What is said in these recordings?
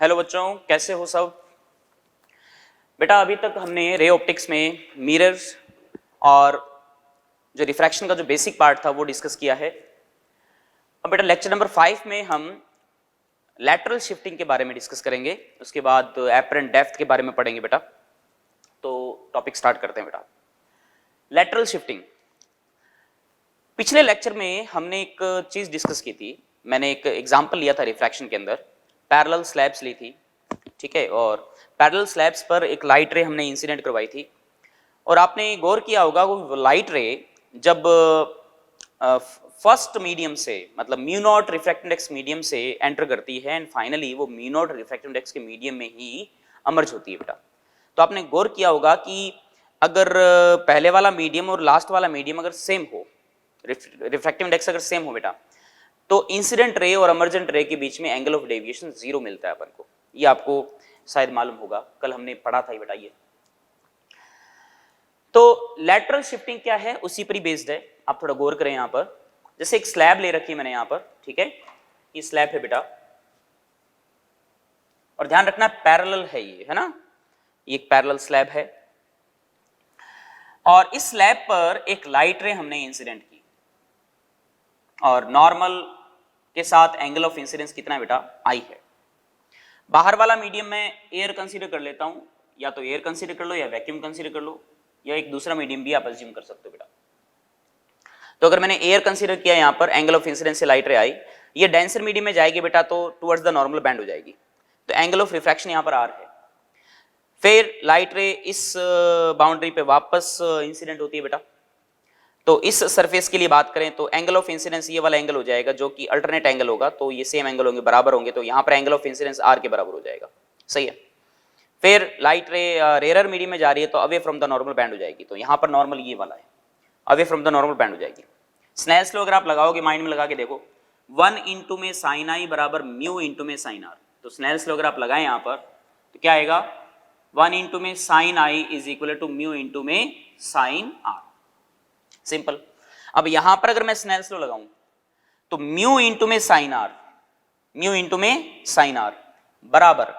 Hello बच्चों, कैसे हो सब। बेटा अभी तक हमने रे ऑप्टिक्स में मिरर्स और जो रिफ्रैक्शन का जो बेसिक पार्ट था वो डिस्कस किया है। अब बेटा लेक्चर नंबर 5 में हम लैटरल शिफ्टिंग के बारे में डिस्कस करेंगे, उसके बाद एपरेंट डेप्थ के बारे में पढ़ेंगे बेटा। तो टॉपिक स्टार्ट करते हैं बेटा। लैटरल शिफ्टिंग, पिछले लेक्चर में हमने एक चीज डिस्कस की थी। मैंने एक एग्जांपल लिया था रिफ्रैक्शन के अंदर, पैरेलल स्लैब्स ली थी, ठीक है, और पैरेलल स्लैब्स पर एक लाइट रे हमने इंसिडेंट करवाई थी। और आपने गौर किया होगा वो लाइट रे जब फर्स्ट मीडियम से, मतलब mu naught refractive index medium से एंटर करती है एंड फाइनली वो म्यू नॉट रिफ्रैक्टिव इंडेक्स के मीडियम में ही अमर्ज होती है बेटा। तो आपने गौर किया होगा कि अगर पहले वाला मीडियम और लास्ट वाला मीडियम अगर सेम हो, रिफ्रैक्टिव इंडेक्स अगर सेम हो बेटा, तो इंसिडेंट रे और अमर्जेंट रे के बीच में एंगल ऑफ डेविएशन 0 मिलता है अपन को। ये आपको शायद मालूम होगा, कल हमने पढ़ा था ये बेटा। ये तो लैटरल शिफ्टिंग क्या है, उसी पर ही बेस्ड है। आप थोड़ा गौर करें यहां पर। जैसे एक स्लैब ले रखी है मैंने यहां पर, ठीक है, ये स्लैब है बेटा, और ध्यान रखना पैरेलल है ये, है ना, ये एक पैरेलल स्लैब है। और इस स्लैब पर एक लाइट रे हमने इंसिडेंट की, और नॉर्मल के साथ एंगल ऑफ इंसिडेंस कितना है बेटा, आई है। बाहर वाला मीडियम में एयर कंसीडर कर लेता हूं, या तो एयर कंसीडर कर लो या वैक्यूम कंसीडर कर लो, या एक दूसरा मीडियम भी आप अज्यूम कर सकते हो बेटा। तो अगर मैंने एयर कंसीडर किया, यहां पर एंगल ऑफ इंसिडेंस से लाइट रे आई, ये डेंसर मीडियम में जाएगी बेटा, तो टुवर्ड्स द नॉर्मल बैंड हो जाएगी, तो एंगल ऑफ रिफ्रैक्शन यहां पर आर है। फिर लाइट रे इस बाउंड्री पे वापस इंसिडेंट होती है बेटा। तो इस सरफेस के लिए बात करें तो एंगल ऑफ इंसिडेंस ये वाला एंगल हो जाएगा, जो कि अल्टरनेट एंगल होगा, तो ये सेम एंगल होंगे, बराबर होंगे, तो यहां पर एंगल ऑफ इंसिडेंस आर के बराबर हो जाएगा, सही है। फिर लाइट रे रेयर मीडियम में जा रही है तो away from the normal band हो जाएगी, तो यहां पर नॉर्मल ये वाला है, away from the normal band हो जाएगी। स्नेल्स लॉ अगर आप लगाओगे, माइंड में लगा के देखो, 1 इंटू में साइन आई बराबर म्यू इंटू में साइन आर। तो स्नेल्स लॉ अगर आप लगाएं यहां पर तो क्या आएगा, 1 इंटू में sine i is equal to mu into में साइन आर, सिंपल। अब यहां पर अगर मैं स्नेल्स लॉ लगाऊं तो म्यू इंटू में साइन आर, म्यू इंटू में साइन आर बराबर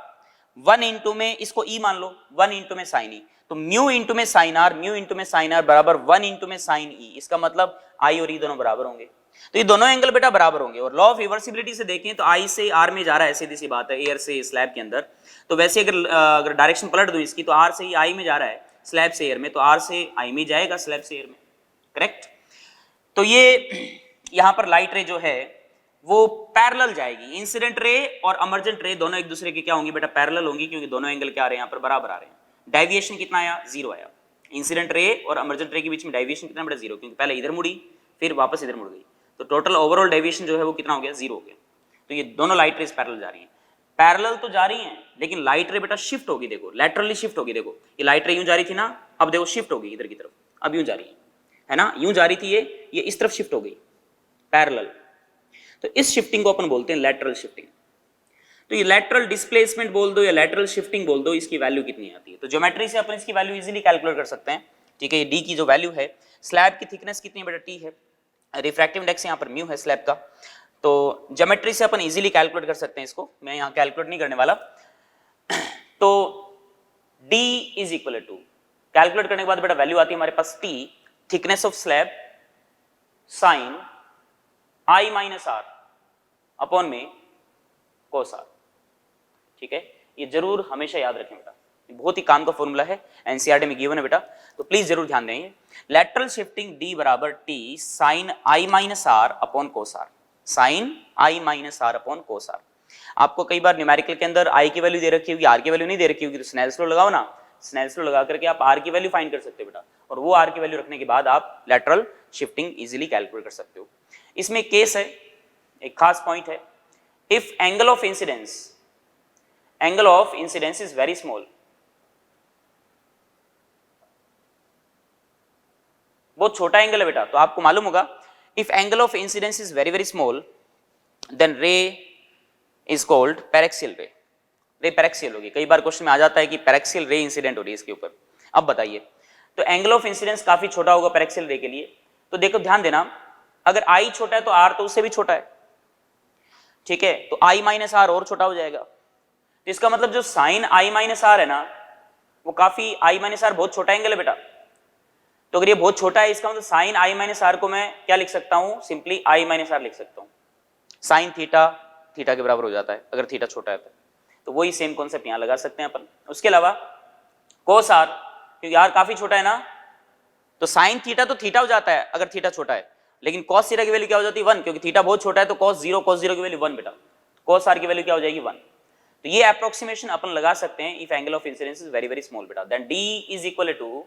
1 इंटू में, इसको ई मान लो, 1 इंटू में साइन ई, तो म्यू इंटू में साइन आर, म्यू इंटू में साइन आर बराबर 1 इंटू में साइन ई। इसका मतलब आई और ई दोनों बराबर होंगे, तो ये दोनों एंगल बेटा बराबर होंगे। और लॉ ऑफ रिवर्सिबिलिटी से देखें तो आई से आर में जा रहा है, सीधी सी बात है, एयर से स्लैब के अंदर। तो वैसे अगर डायरेक्शन पलट दूं इसकी, तो आर से ही आई में जा रहा है स्लैब से एयर में, तो आर से आई में जाएगा स्लैब से एयर में, करेक्ट। तो ये यहां पर लाइट रे जो है वो पैरेलल जाएगी, इंसिडेंट रे और अमर्जेंट रे दोनों एक दूसरे के क्या होंगी बेटा, पैरेलल होंगी, क्योंकि दोनों एंगल क्या आ रहे हैं यहां पर, बराबर आ रहे हैं। डेविएशन कितना आया, 0 आया। इंसिडेंट रे और अमर्जेंट रे के बीच में डेविएशन कितना बेटा, 0, क्योंकि पहले इधर मुड़ी फिर वापस इधर मुड़ गई, तो टोटल ओवरऑल डेविएशन जो है वो कितना हो गया, 0 हो गया। तो ये दोनों लाइट रेस पैरेलल जा रही हैं, पैरेलल तो जा रही हैं, लेकिन लाइट रे बेटा शिफ्ट होगी, देखो लैटरली शिफ्ट होगी। देखो ये लाइट रे यूं जा रही थी ना, अब देखो शिफ्ट होगी इधर की तरफ, अब यूं जा रही है ना, यूं जा रही थी ये इस तरफ शिफ्ट हो गई पैरेलल। तो इस शिफ्टिंग को अपन बोलते हैं लैटरल शिफ्टिंग। तो ये लैटरल डिस्प्लेसमेंट बोल दो या लैटरल शिफ्टिंग बोल दो, इसकी वैल्यू कितनी आती है, तो ज्योमेट्री से अपन इसकी वैल्यू इजीली कैलकुलेट कर सकते हैं, ठीक है। ये डी की जो वैल्यू है, स्लैब की थिकनेस कितनी बेटा, टी है, रिफ्रैक्टिव इंडेक्स यहाँ पर म्यू है स्लैब का, तो ज्योमेट्री से अपन इजीली कैलकुलेट कर सकते हैं इसको, मैं यहाँ कैलकुलेट नहीं करने वाला। तो d is equal to, calculate करने के बाद बेटा वैल्यू आती है हमारे पास t, thickness of slab sine i minus r upon में कोस आर, ठीक है। ये जरूर हमेशा याद रखें बेटा, बहुत ही काम का फॉर्मूला है, एनसीईआरटी में गिवन है बेटा, तो प्लीज जरूर ध्यान दें। लैटरल शिफ्टिंग डी बराबर t sine i minus r upon cos r, sine i minus r upon cos r. आपको कई बार न्यूमेरिकल के अंदर आई की वैल्यू दे रखी होगी, आर की वैल्यू नहीं दे रखी होगी, तो स्नेल्स लॉ लगाओ ना, स्नेल्स लॉ लगा करके आप आर की वैल्यू फाइंड कर सकते हो बेटा, और वो आर की वैल्यू रखने के बाद आप लैटरल शिफ्टिंग इजीली कैलकुलेट कर सकते हो। इसमें केस है, एक खास पॉइंट है, if angle of incidence is very small, बहुत छोटा एंगल है बेटा, तो आपको मालूम होगा if angle of incidence is very very small then ray is called paraxial ray, ray paraxial होगी। कई बार क्वेश्चन में आ जाता है कि पैरेक्सियल रे इंसिडेंट हो रही है इसके ऊपर, अब बताइए, तो एंगल ऑफ इंसिडेंस काफी छोटा होगा पैरेक्सियल रे के लिए, तो देखो ध्यान देना, अगर आई छोटा है तो आर तो उससे भी छोटा है, ठीक है, तो आई माइनस आर और छोटा हो जाएगा, तो इसका मतलब जो साइन आई माइनस आर है ना, वो काफी, आई माइनस आर बहुत छोटा एंगल है बेटा, तो अगर ये बहुत छोटा है इसका मतलब साइन आई माइनस आर को मैं क्या लिख सकता हूं, सिंपली आई माइनस आर लिख सकता हूं। साइन थीटा थीटा के बराबर हो जाता है अगर थीटा छोटा है तो वही सेम कॉन्सेप्ट यहां लगा सकते हैं अपन। उसके अलावा कोस आर, क्योंकि आर काफी छोटा है ना, तो साइन थीटा तो थीटा हो जाता है अगर थीटा छोटा है, लेकिन कॉस थीटा की वैल्यू क्या हो जाती है 1, क्योंकि थीटा बहुत छोटा है तो कॉस जीरो की वैल्यू 1 बेटा, कॉस आर की वैल्यू क्या हो जाएगी 1। तो ये अप्रोक्सीमेशन अपन लगा सकते हैं if angle of incidence is very very small बेटा, then d is equal to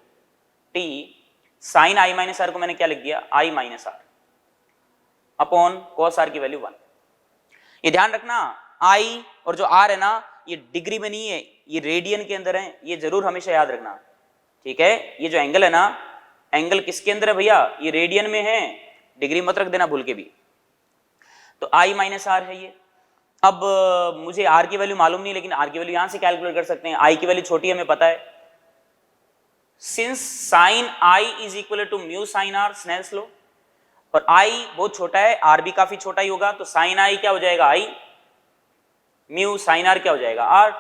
t sine i minus r को मैंने क्या लिख दिया, i minus r upon cos r की वैल्यू 1। ये ध्यान रखना आई और जो आर है ना, ये डिग्री में नहीं है, ये रेडियन के अंदर है, ये जरूर हमेशा याद रखना, ठीक है। ये जो एंगल है ना, एंगल किसके अंदर है भैया, ये रेडियन में है, डिग्री मत रख देना भूल के भी। तो आई माइनस आर है ये। अब मुझे आर की वैल्यू मालूम नहीं, लेकिन आर की वैल्यू यहां से कैलकुलेट कर सकते हैं, आई की वैल्यू छोटी है हमें पता है, since sine i is equal to mu sine r, Snell's law, और आई बहुत छोटा है, आर भी काफी छोटा ही होगा, तो साइन आई क्या हो जाएगा आई, म्यू साइन आर क्या हो जाएगा आर,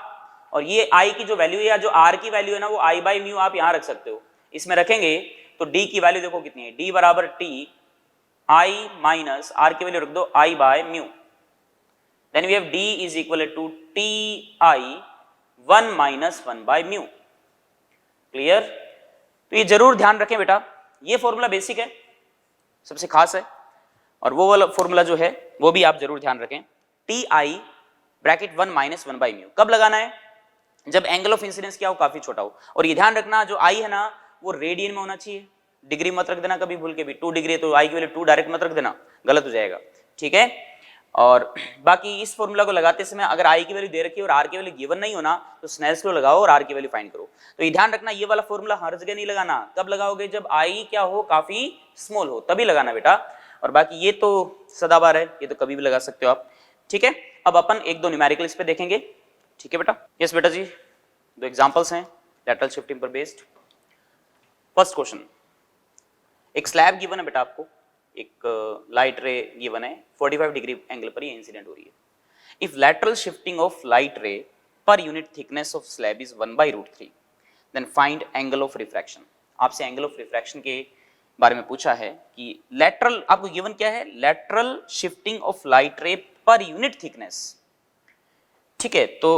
और ये आई की जो वैल्यू है या जो आर की वैल्यू है ना, वो आई बाई म्यू आप यहां रख सकते हो, इसमें रखेंगे तो डी की वैल्यू देखो कितनी है, डी बराबर टी आई माइनस आर की वैल्यू रख दो i by mu, then we have d is equal to t i 1 minus 1 by mu. Clear? तो ये जरूर ध्यान रखें बेटा, ये फॉर्मूला बेसिक है, सबसे खास है, और वो वाला फॉर्मूला जो है वो भी आप जरूर ध्यान रखें, T I bracket 1 minus 1 by mu. कब लगाना है, जब एंगल ऑफ इंसिडेंस क्या हो, काफी छोटा हो, और ये ध्यान रखना जो आई है ना वो रेडियन में होना चाहिए, डिग्री मत रख देना कभी भूल के भी, 2 डिग्री तो आई की वैल्यू 2 डायरेक्ट मत रख देना, गलत हो जाएगा, ठीक है। और बाकी इस फॉर्मूला को लगाते समय अगर आई की वैल्यू दे रखी है और आर की वैल्यू गिवन नहीं होना, तो स्नेल्स लॉ लगाओ और आर की वैल्यू फाइंड करो। तो ये ध्यान रखना, ये वाला फॉर्मूला हर जगह नहीं लगाना, कब लगाओगे, जब आई क्या हो, काफी स्मॉल हो, तभी लगाना बेटा, और बाकी ये तो सदाबहार है, ये तो कभी भी लगा सकते हो आप, ठीक है। अब अपन एक दो न्यूमेरिकल इस पे देखेंगे, ठीक है बेटा। यस बेटा जी, दो एग्जांपल्स हैं लैटरल शिफ्टिंग पर बेस्ड। फर्स्ट क्वेश्चन, एक स्लैब गिवन है बेटा आपको, एक लाइट रे गिवन है, 45 डिग्री एंगल पर ये इंसिडेंट हो रही है। If lateral shifting of light ray per unit thickness of slab is 1/√3, then find angle of refraction. आपसे एंगल ऑफ रिफ्रैक्शन के बारे में पूछा है कि लैटरल, आपको गिवन क्या है, lateral shifting of light ray per unit thickness, ठीक है। तो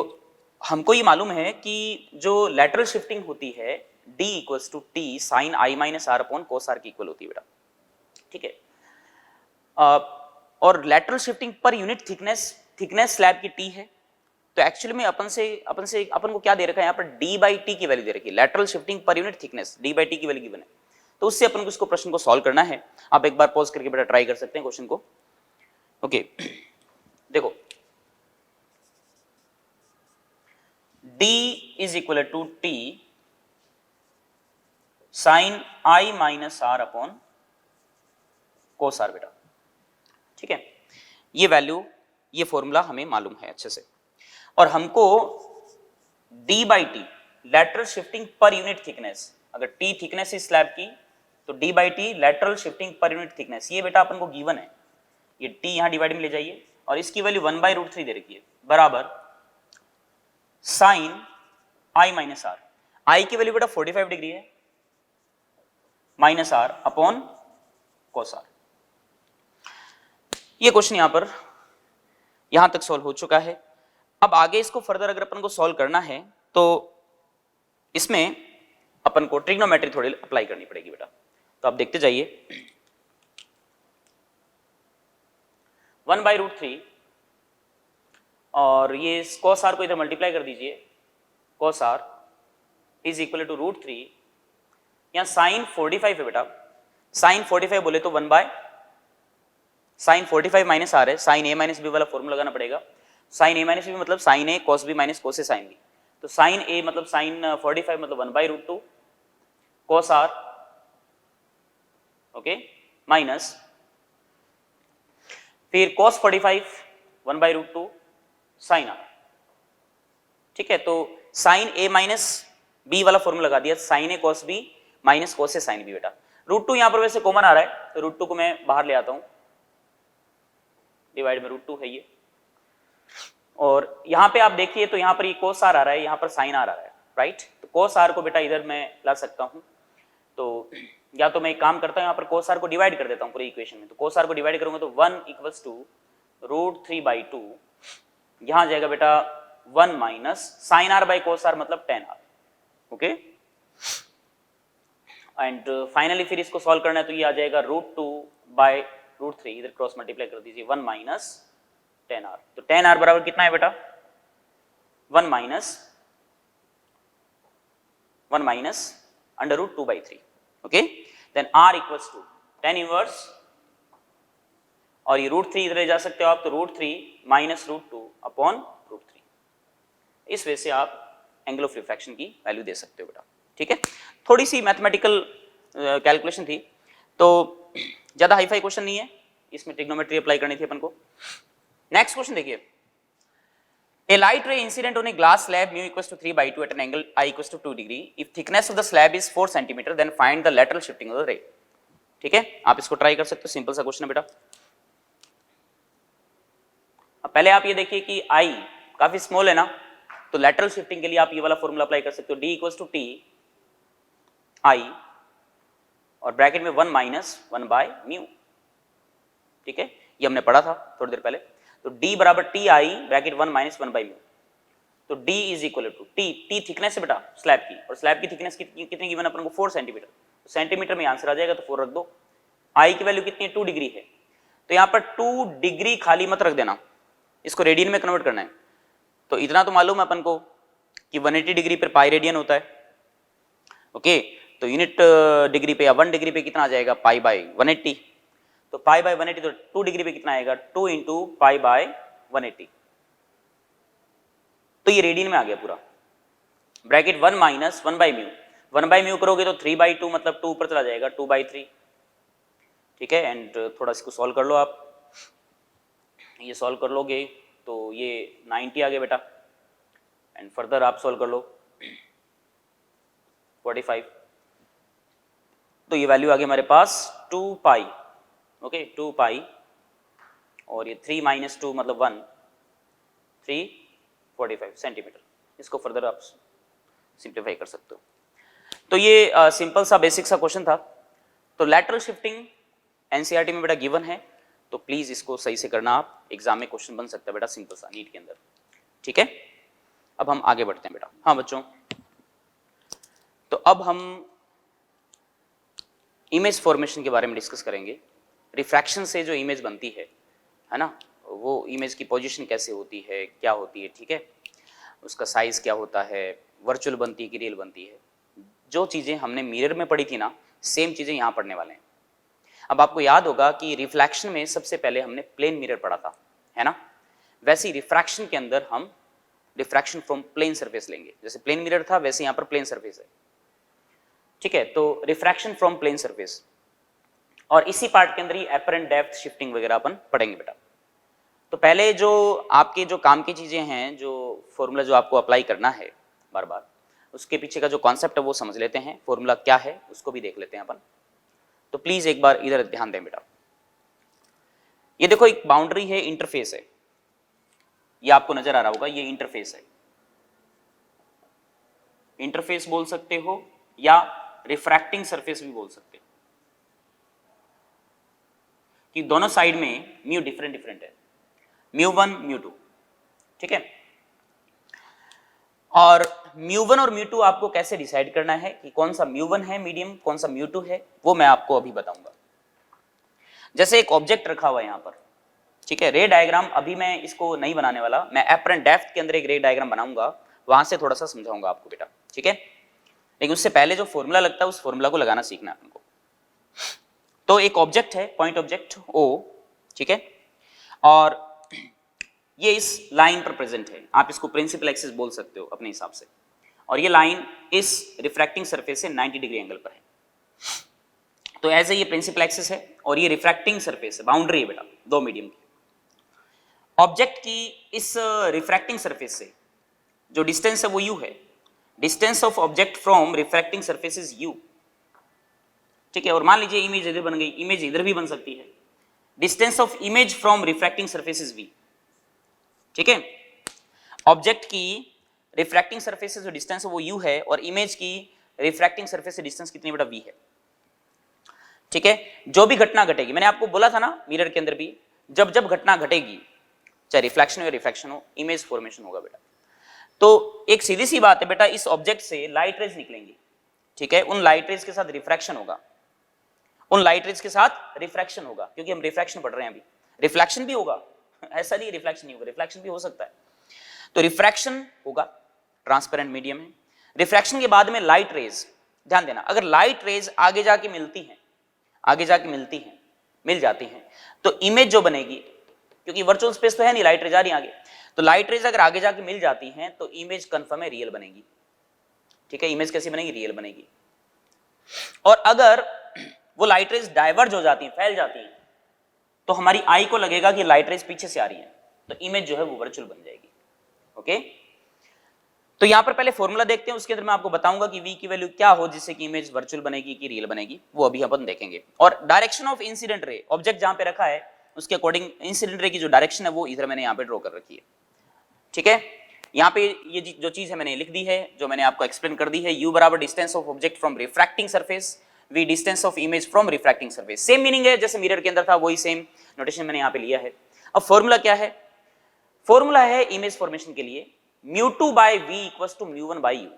हमको ये मालूम है कि जो लैटरल शिफ्टिंग होती है d equals to t sine i minus r upon cos r की इक्वल होती है बेटा, ठीक है। और lateral shifting per unit thickness slab की t है, तो एक्चुअली में अपन को क्या दे रखा है यहाँ पर, d बाई टी की वैल्यू दे रखी है, lateral shifting per unit thickness d by T की वैल्यू गिवन है, तो उससे अपन को इसको प्रश्न को सॉल्व करना है। आप एक बार पॉज करके बेटा ट्राई कर सकते हैं क्वेश्चन को, ओके। देखो d is equal to t sine i minus r upon cos r बेटा, ठीक है। ये वैल्यू, ये फॉर्मूला हमें मालूम है अच्छे से, और हमको d by T lateral shifting per unit thickness, अगर t थिकनेस इस स्लैब की तो d by T lateral shifting per unit thickness, ये बेटा अपन को गिवन है, ये t यहां डिवाइड में ले जाइए, और इसकी वैल्यू 1/√3 दे रखी है, बराबर sine i minus r, i की वैल्यू बेटा 45 डिग्री है, minus r upon cos r. ये क्वेश्चन यहां तक सॉल्व हो चुका है। अब आगे इसको फर्दर अगर अपन को सॉल्व करना है तो इसमें अपन को ट्रिग्नोमेट्री थोड़ी अप्लाई करनी पड़ेगी बेटा, तो आप देखते जाइए। 1/√3 और ये cos r को इधर मल्टीप्लाई कर दीजिए, cos r is equal to √3, यहाँ साइन 45 है बेटा, साइन 45 बोले तो 1 बाय साइन 45 माइनस आर है, साइन ए माइनस बी वाला फॉर्मूला लगाना पड़ेगा, साइन ए माइनस बी मतलब साइन ए कॉस बी माइनस कोस ए साइन बी, तो साइन ए मतलब साइन 45 मतलब 1/√2 cos r, ओके, माइनस फिर cos 45 1/√2 साइन r, ठीक है। तो साइन ए माइनस बी वाला फॉर्मूला लगा दिया, साइन ए कॉस बी माइनस कोस ए साइन बी बेटा, √2 यहां पर वैसे कॉमन आ रहा है, तो √2 को मैं बाहर ले आता हूं, डिवाइड में √2 है ये, और यहाँ पे आप देखिए तो यहाँ पर ये cos r आ रहा है, यहाँ पर sin r आ रहा है, राइट। तो cos r को बेटा इधर मैं ला सकता हूँ, तो या तो मैं एक काम करता हूँ यहाँ पर cos r को डिवाइड कर देता हूँ पूरी इक्वेशन में। तो cos r को डिवाइड करूंगा तो 1 इक्वल्स टू √3/2, यहाँ जाएगा बेटा 1 minus sin r by cos r मतलब tan r, okay. And finally फिर इसको सॉल्व करना है तो ये आ जाएगा √2/√3, इधर क्रॉस मल्टीप्लाई कर दीजिए, 1 माइनस tan r। तो tan r बराबर कितना है बेटा 1 minus √2/3, okay. Then r equals to tan inverse, और ये √3 इधर जा सकते हो आप, तो √3 माइनस √2 अपॉन √3। इस वजह से आप एंगल ऑफ रिफ्रैक्शन की वैल्यू दे सकते हो बेटा, ठीक है। थोड़ी सी मैथमेटिकल कैलकुलेशन थी, तो ज्यादा हाईफाई क्वेश्चन नहीं है, इसमें ट्रिग्नोमेट्री अप्लाई करनी थी अपन को। नेक्स्ट क्वेश्चन देखिए, a light ray incident on a glass slab mu equals to 3/2 at an angle I equals to 2 degree. If thickness of the slab is 4 centimeter, then find the lateral shifting of the ray. ठीक है, आप इसको try कर सकते हो, simple सा question है बेटा। अब पहले आप ये देखिए कि I काफी स्मॉल है ना, तो lateral shifting के लिए आप ये वाला फॉर्मूला अप्लाई कर सकते हो, D equals to T I और ब्रैकेट में 1 माइनस 1/μ, ठीक है, ये हमने पढ़ा था थोड़ी देर पहले। तो D बराबर टी आई ब्रैकेट 1 माइनस 1/μ, तो D is equal to t thickness है बेटा स्लैब की, और स्लैब की थिकनेस कितनी गिवन अपन को 4 सेंटीमीटर, तो सेंटीमीटर में आंसर आ जाएगा, तो 4 रख दो। I की वैल्यू कितनी है 2 डिग्री है, तो यहाँ पर 2 डिग्री खाली मत रख देना, इसको रेडियन में कन्वर्ट करना है। तो इतना तो मालूम है अपन को कि 180 डिग्री पर पाई रेडियन होता है, ओके। तो यूनिट डिग्री पे या 1 डिग्री पे कितना आ जाएगा पाई बाई 180, तो पाई बाई 180, तो 2 डिग्री पे कितना आएगा 2 इंटू पाई बाई 180, तो ये रेडियन में आ गया पूरा। ब्रैकेट 1 माइनस 1/μ, 1/μ करोगे तो 3/2 मतलब 2 ऊपर चला जाएगा 2/3, ठीक है। एंड थोड़ा इसको सॉल्व कर लो आप, ये सॉल्व कर लोगे तो ये 90 आ गया बेटा, एंड फर्दर आप सॉल्व कर लो 45, तो ये वैल्यू आ गई हमारे पास 2 पाई, ओके 2 पाई, और ये 3 माइनस 2 मतलब 1, 345 सेंटीमीटर। इसको फर्दर आप सिंप्लीफाई कर सकते हो। तो ये सिंपल सा बेसिक सा क्वेश्चन था। तो लैटरल शिफ्टिंग एनसीईआरटी में बेटा गिवन है, तो प्लीज इसको सही से करना, आप एग्जाम में क्वेश्चन बन सकता है बेटा सिंपल सा नीट के अंदर, ठीक है। अब हम आगे बढ़ते हैं बेटा। हाँ बच्चों, तो अब हम इमेज फॉर्मेशन के बारे में डिस्कस करेंगे। रिफ्रैक्शन से जो इमेज बनती है ना, वो इमेज की पोजीशन कैसे होती है, क्या होती है, ठीक है, उसका साइज क्या होता है, वर्चुअल बनती है कि रियल बनती है। जो चीज़ें हमने मिरर में पढ़ी थी ना, सेम चीज़ें यहाँ पढ़ने वाले हैं। अब आपको याद होगा कि रिफ्लैक्शन में सबसे पहले हमने प्लेन मिरर पढ़ा था, है ना, वैसे ही रिफ्रैक्शन के अंदर हम रिफ्रैक्शन फ्रॉम प्लेन सरफेस लेंगे। जैसे प्लेन मिरर था वैसे यहाँ पर प्लेन सरफेस है, ठीक है। तो रिफ्रैक्शन फ्रॉम प्लेन सरफेस, और इसी पार्ट के अंदर ही एपरेंट डेप्थ शिफ्टिंग वगैरह अपन पढ़ेंगे बेटा। तो पहले जो आपके जो काम की चीजें हैं, जो फॉर्मूला जो आपको अप्लाई करना है बार बार, उसके पीछे का जो कॉन्सेप्ट है वो समझ लेते हैं, फॉर्मूला क्या है उसको भी देख लेते हैं अपन। तो प्लीज एक बार इधर ध्यान दें बेटा। ये देखो एक बाउंड्री है, इंटरफेस है, ये आपको नजर आ रहा होगा, ये इंटरफेस है। इंटरफेस बोल सकते हो या रिफ्रैक्टिंग सरफेस भी बोल सकते हो, कि दोनों साइड में म्यू डिफरेंट डिफरेंट है, μ1 μ2, ठीक है। और μ1 और μ2 आपको कैसे डिसाइड करना है कि कौन सा μ1 है मीडियम, कौन सा μ2 है, वो मैं आपको अभी बताऊंगा। जैसे एक ऑब्जेक्ट रखा हुआ है यहाँ पर, ठीक है, रे डायग्राम अभी मैं इसको नहीं बनाने वाला, मैं एपरेंट डेप्थ के अंदर एक रे डायग्राम बनाऊंगा, वहां से थोड़ा सा समझाऊंगा आपको बेटा, ठीक है। लेकिन उससे पहले जो फॉर्मूला लगता है उस फॉर्मूला को लगाना सीखना है आपको। तो एक ऑब्जेक्ट है, पॉइंट ऑब्जेक्ट O, ठीक है, और ये इस लाइन पर प्रेजेंट है, आप इसको प्रिंसिपल एक्सिस बोल सकते हो अपने हिसाब से, और ये लाइन इस रिफ्रैक्टिंग सरफेस से 90 डिग्री एंगल पर है। तो एज ए ये प्रिंसिपल एक्सिस है और ये रिफ्रैक्टिंग सरफेस है, बाउंड्री है बेटा दो मीडियम की। ऑब्जेक्ट की इस रिफ्रैक्टिंग सरफेस से जो डिस्टेंस है वो u है, distance of object from refracting surface is u, ठीक है। और मान लीजिए इमेज इधर बन गई, इमेज इधर भी बन सकती है, distance of image from refracting surface is v, ठीक है। ऑब्जेक्ट की रिफ्रैक्टिंग सरफेस से जो डिस्टेंस है वो u है और इमेज की रिफ्रैक्टिंग सरफेस से डिस्टेंस कितनी बेटा v है। ठीक है, जो भी घटना घटेगी, मैंने आपको बोला था ना मिरर के अंदर भी, जब जब घटना घटेगी चाहे रिफ्लेक्शन हो या रिफ्रैक्शन हो, इमेज फॉर्मेशन होगा बेटा। तो एक सीधी सी बात है बेटा, इस ऑब्जेक्ट से लाइट रेज निकलेंगी, ठीक है, उन लाइट रेज के साथ रिफ्रैक्शन होगा, उन लाइट रेज के साथ रिफ्रैक्शन होगा, क्योंकि हम रिफ्रैक्शन पढ़ रहे हैं अभी, रिफ्लेक्शन भी होगा, ऐसा नहीं रिफ्लेक्शन नहीं होगा, रिफ्लेक्शन भी हो सकता है। तो रिफ्रैक्शन होगा ट्रांसपेरेंट मीडियम है, रिफ्रैक्शन के बाद में लाइट रेज, ध्यान देना, अगर लाइट रेज आगे जाके मिलती हैं, आगे जाके मिलती हैं, मिल जाती हैं, तो इमेज जो बनेगी, क्योंकि वर्चुअल स्पेस तो है नहीं, लाइट रेज आ रही है आगे, तो लाइट रेज अगर आगे जाके मिल जाती हैं तो इमेज कंफर्म है रियल बनेगी। ठीक है, इमेज कैसी बनेगी, रियल बनेगी। और अगर वो लाइट रेज डाइवर्ज हो जाती हैं, फैल जाती हैं, तो हमारी आई को लगेगा कि लाइट रेज पीछे से आ रही है, तो इमेज जो है वो वर्चुअल बन जाएगी। ओके, तो यहां पर पहले फॉर्मूला देखते हैं, उसके अंदर मैं आपको बताऊंगा कि v की वैल्यू क्या हो जिससे कि इमेज वर्चुअल बनेगी कि रियल बनेगी, वो अभी अपन देखेंगे। और direction of incident ray, object जहां पे रखा है उसके अकॉर्डिंग इंसिडेंट रे की जो डायरेक्शन है वो इधर मैंने यहां पे ड्रॉ कर रखी है। ठीक है, यहां पे ये जो चीज है मैंने लिख दी है, जो मैंने आपको एक्सप्लेन कर दी है, u बराबर distance of object from refracting surface, v distance of image from refracting surface. Same meaning है जैसे मिरर के अंदर था, वही सेम नोटेशन मैंने यहां पे लिया है। अब फॉर्मूला क्या है, फॉर्मूला है इमेज फॉर्मेशन के लिए mu2 by v equals to mu1 by u,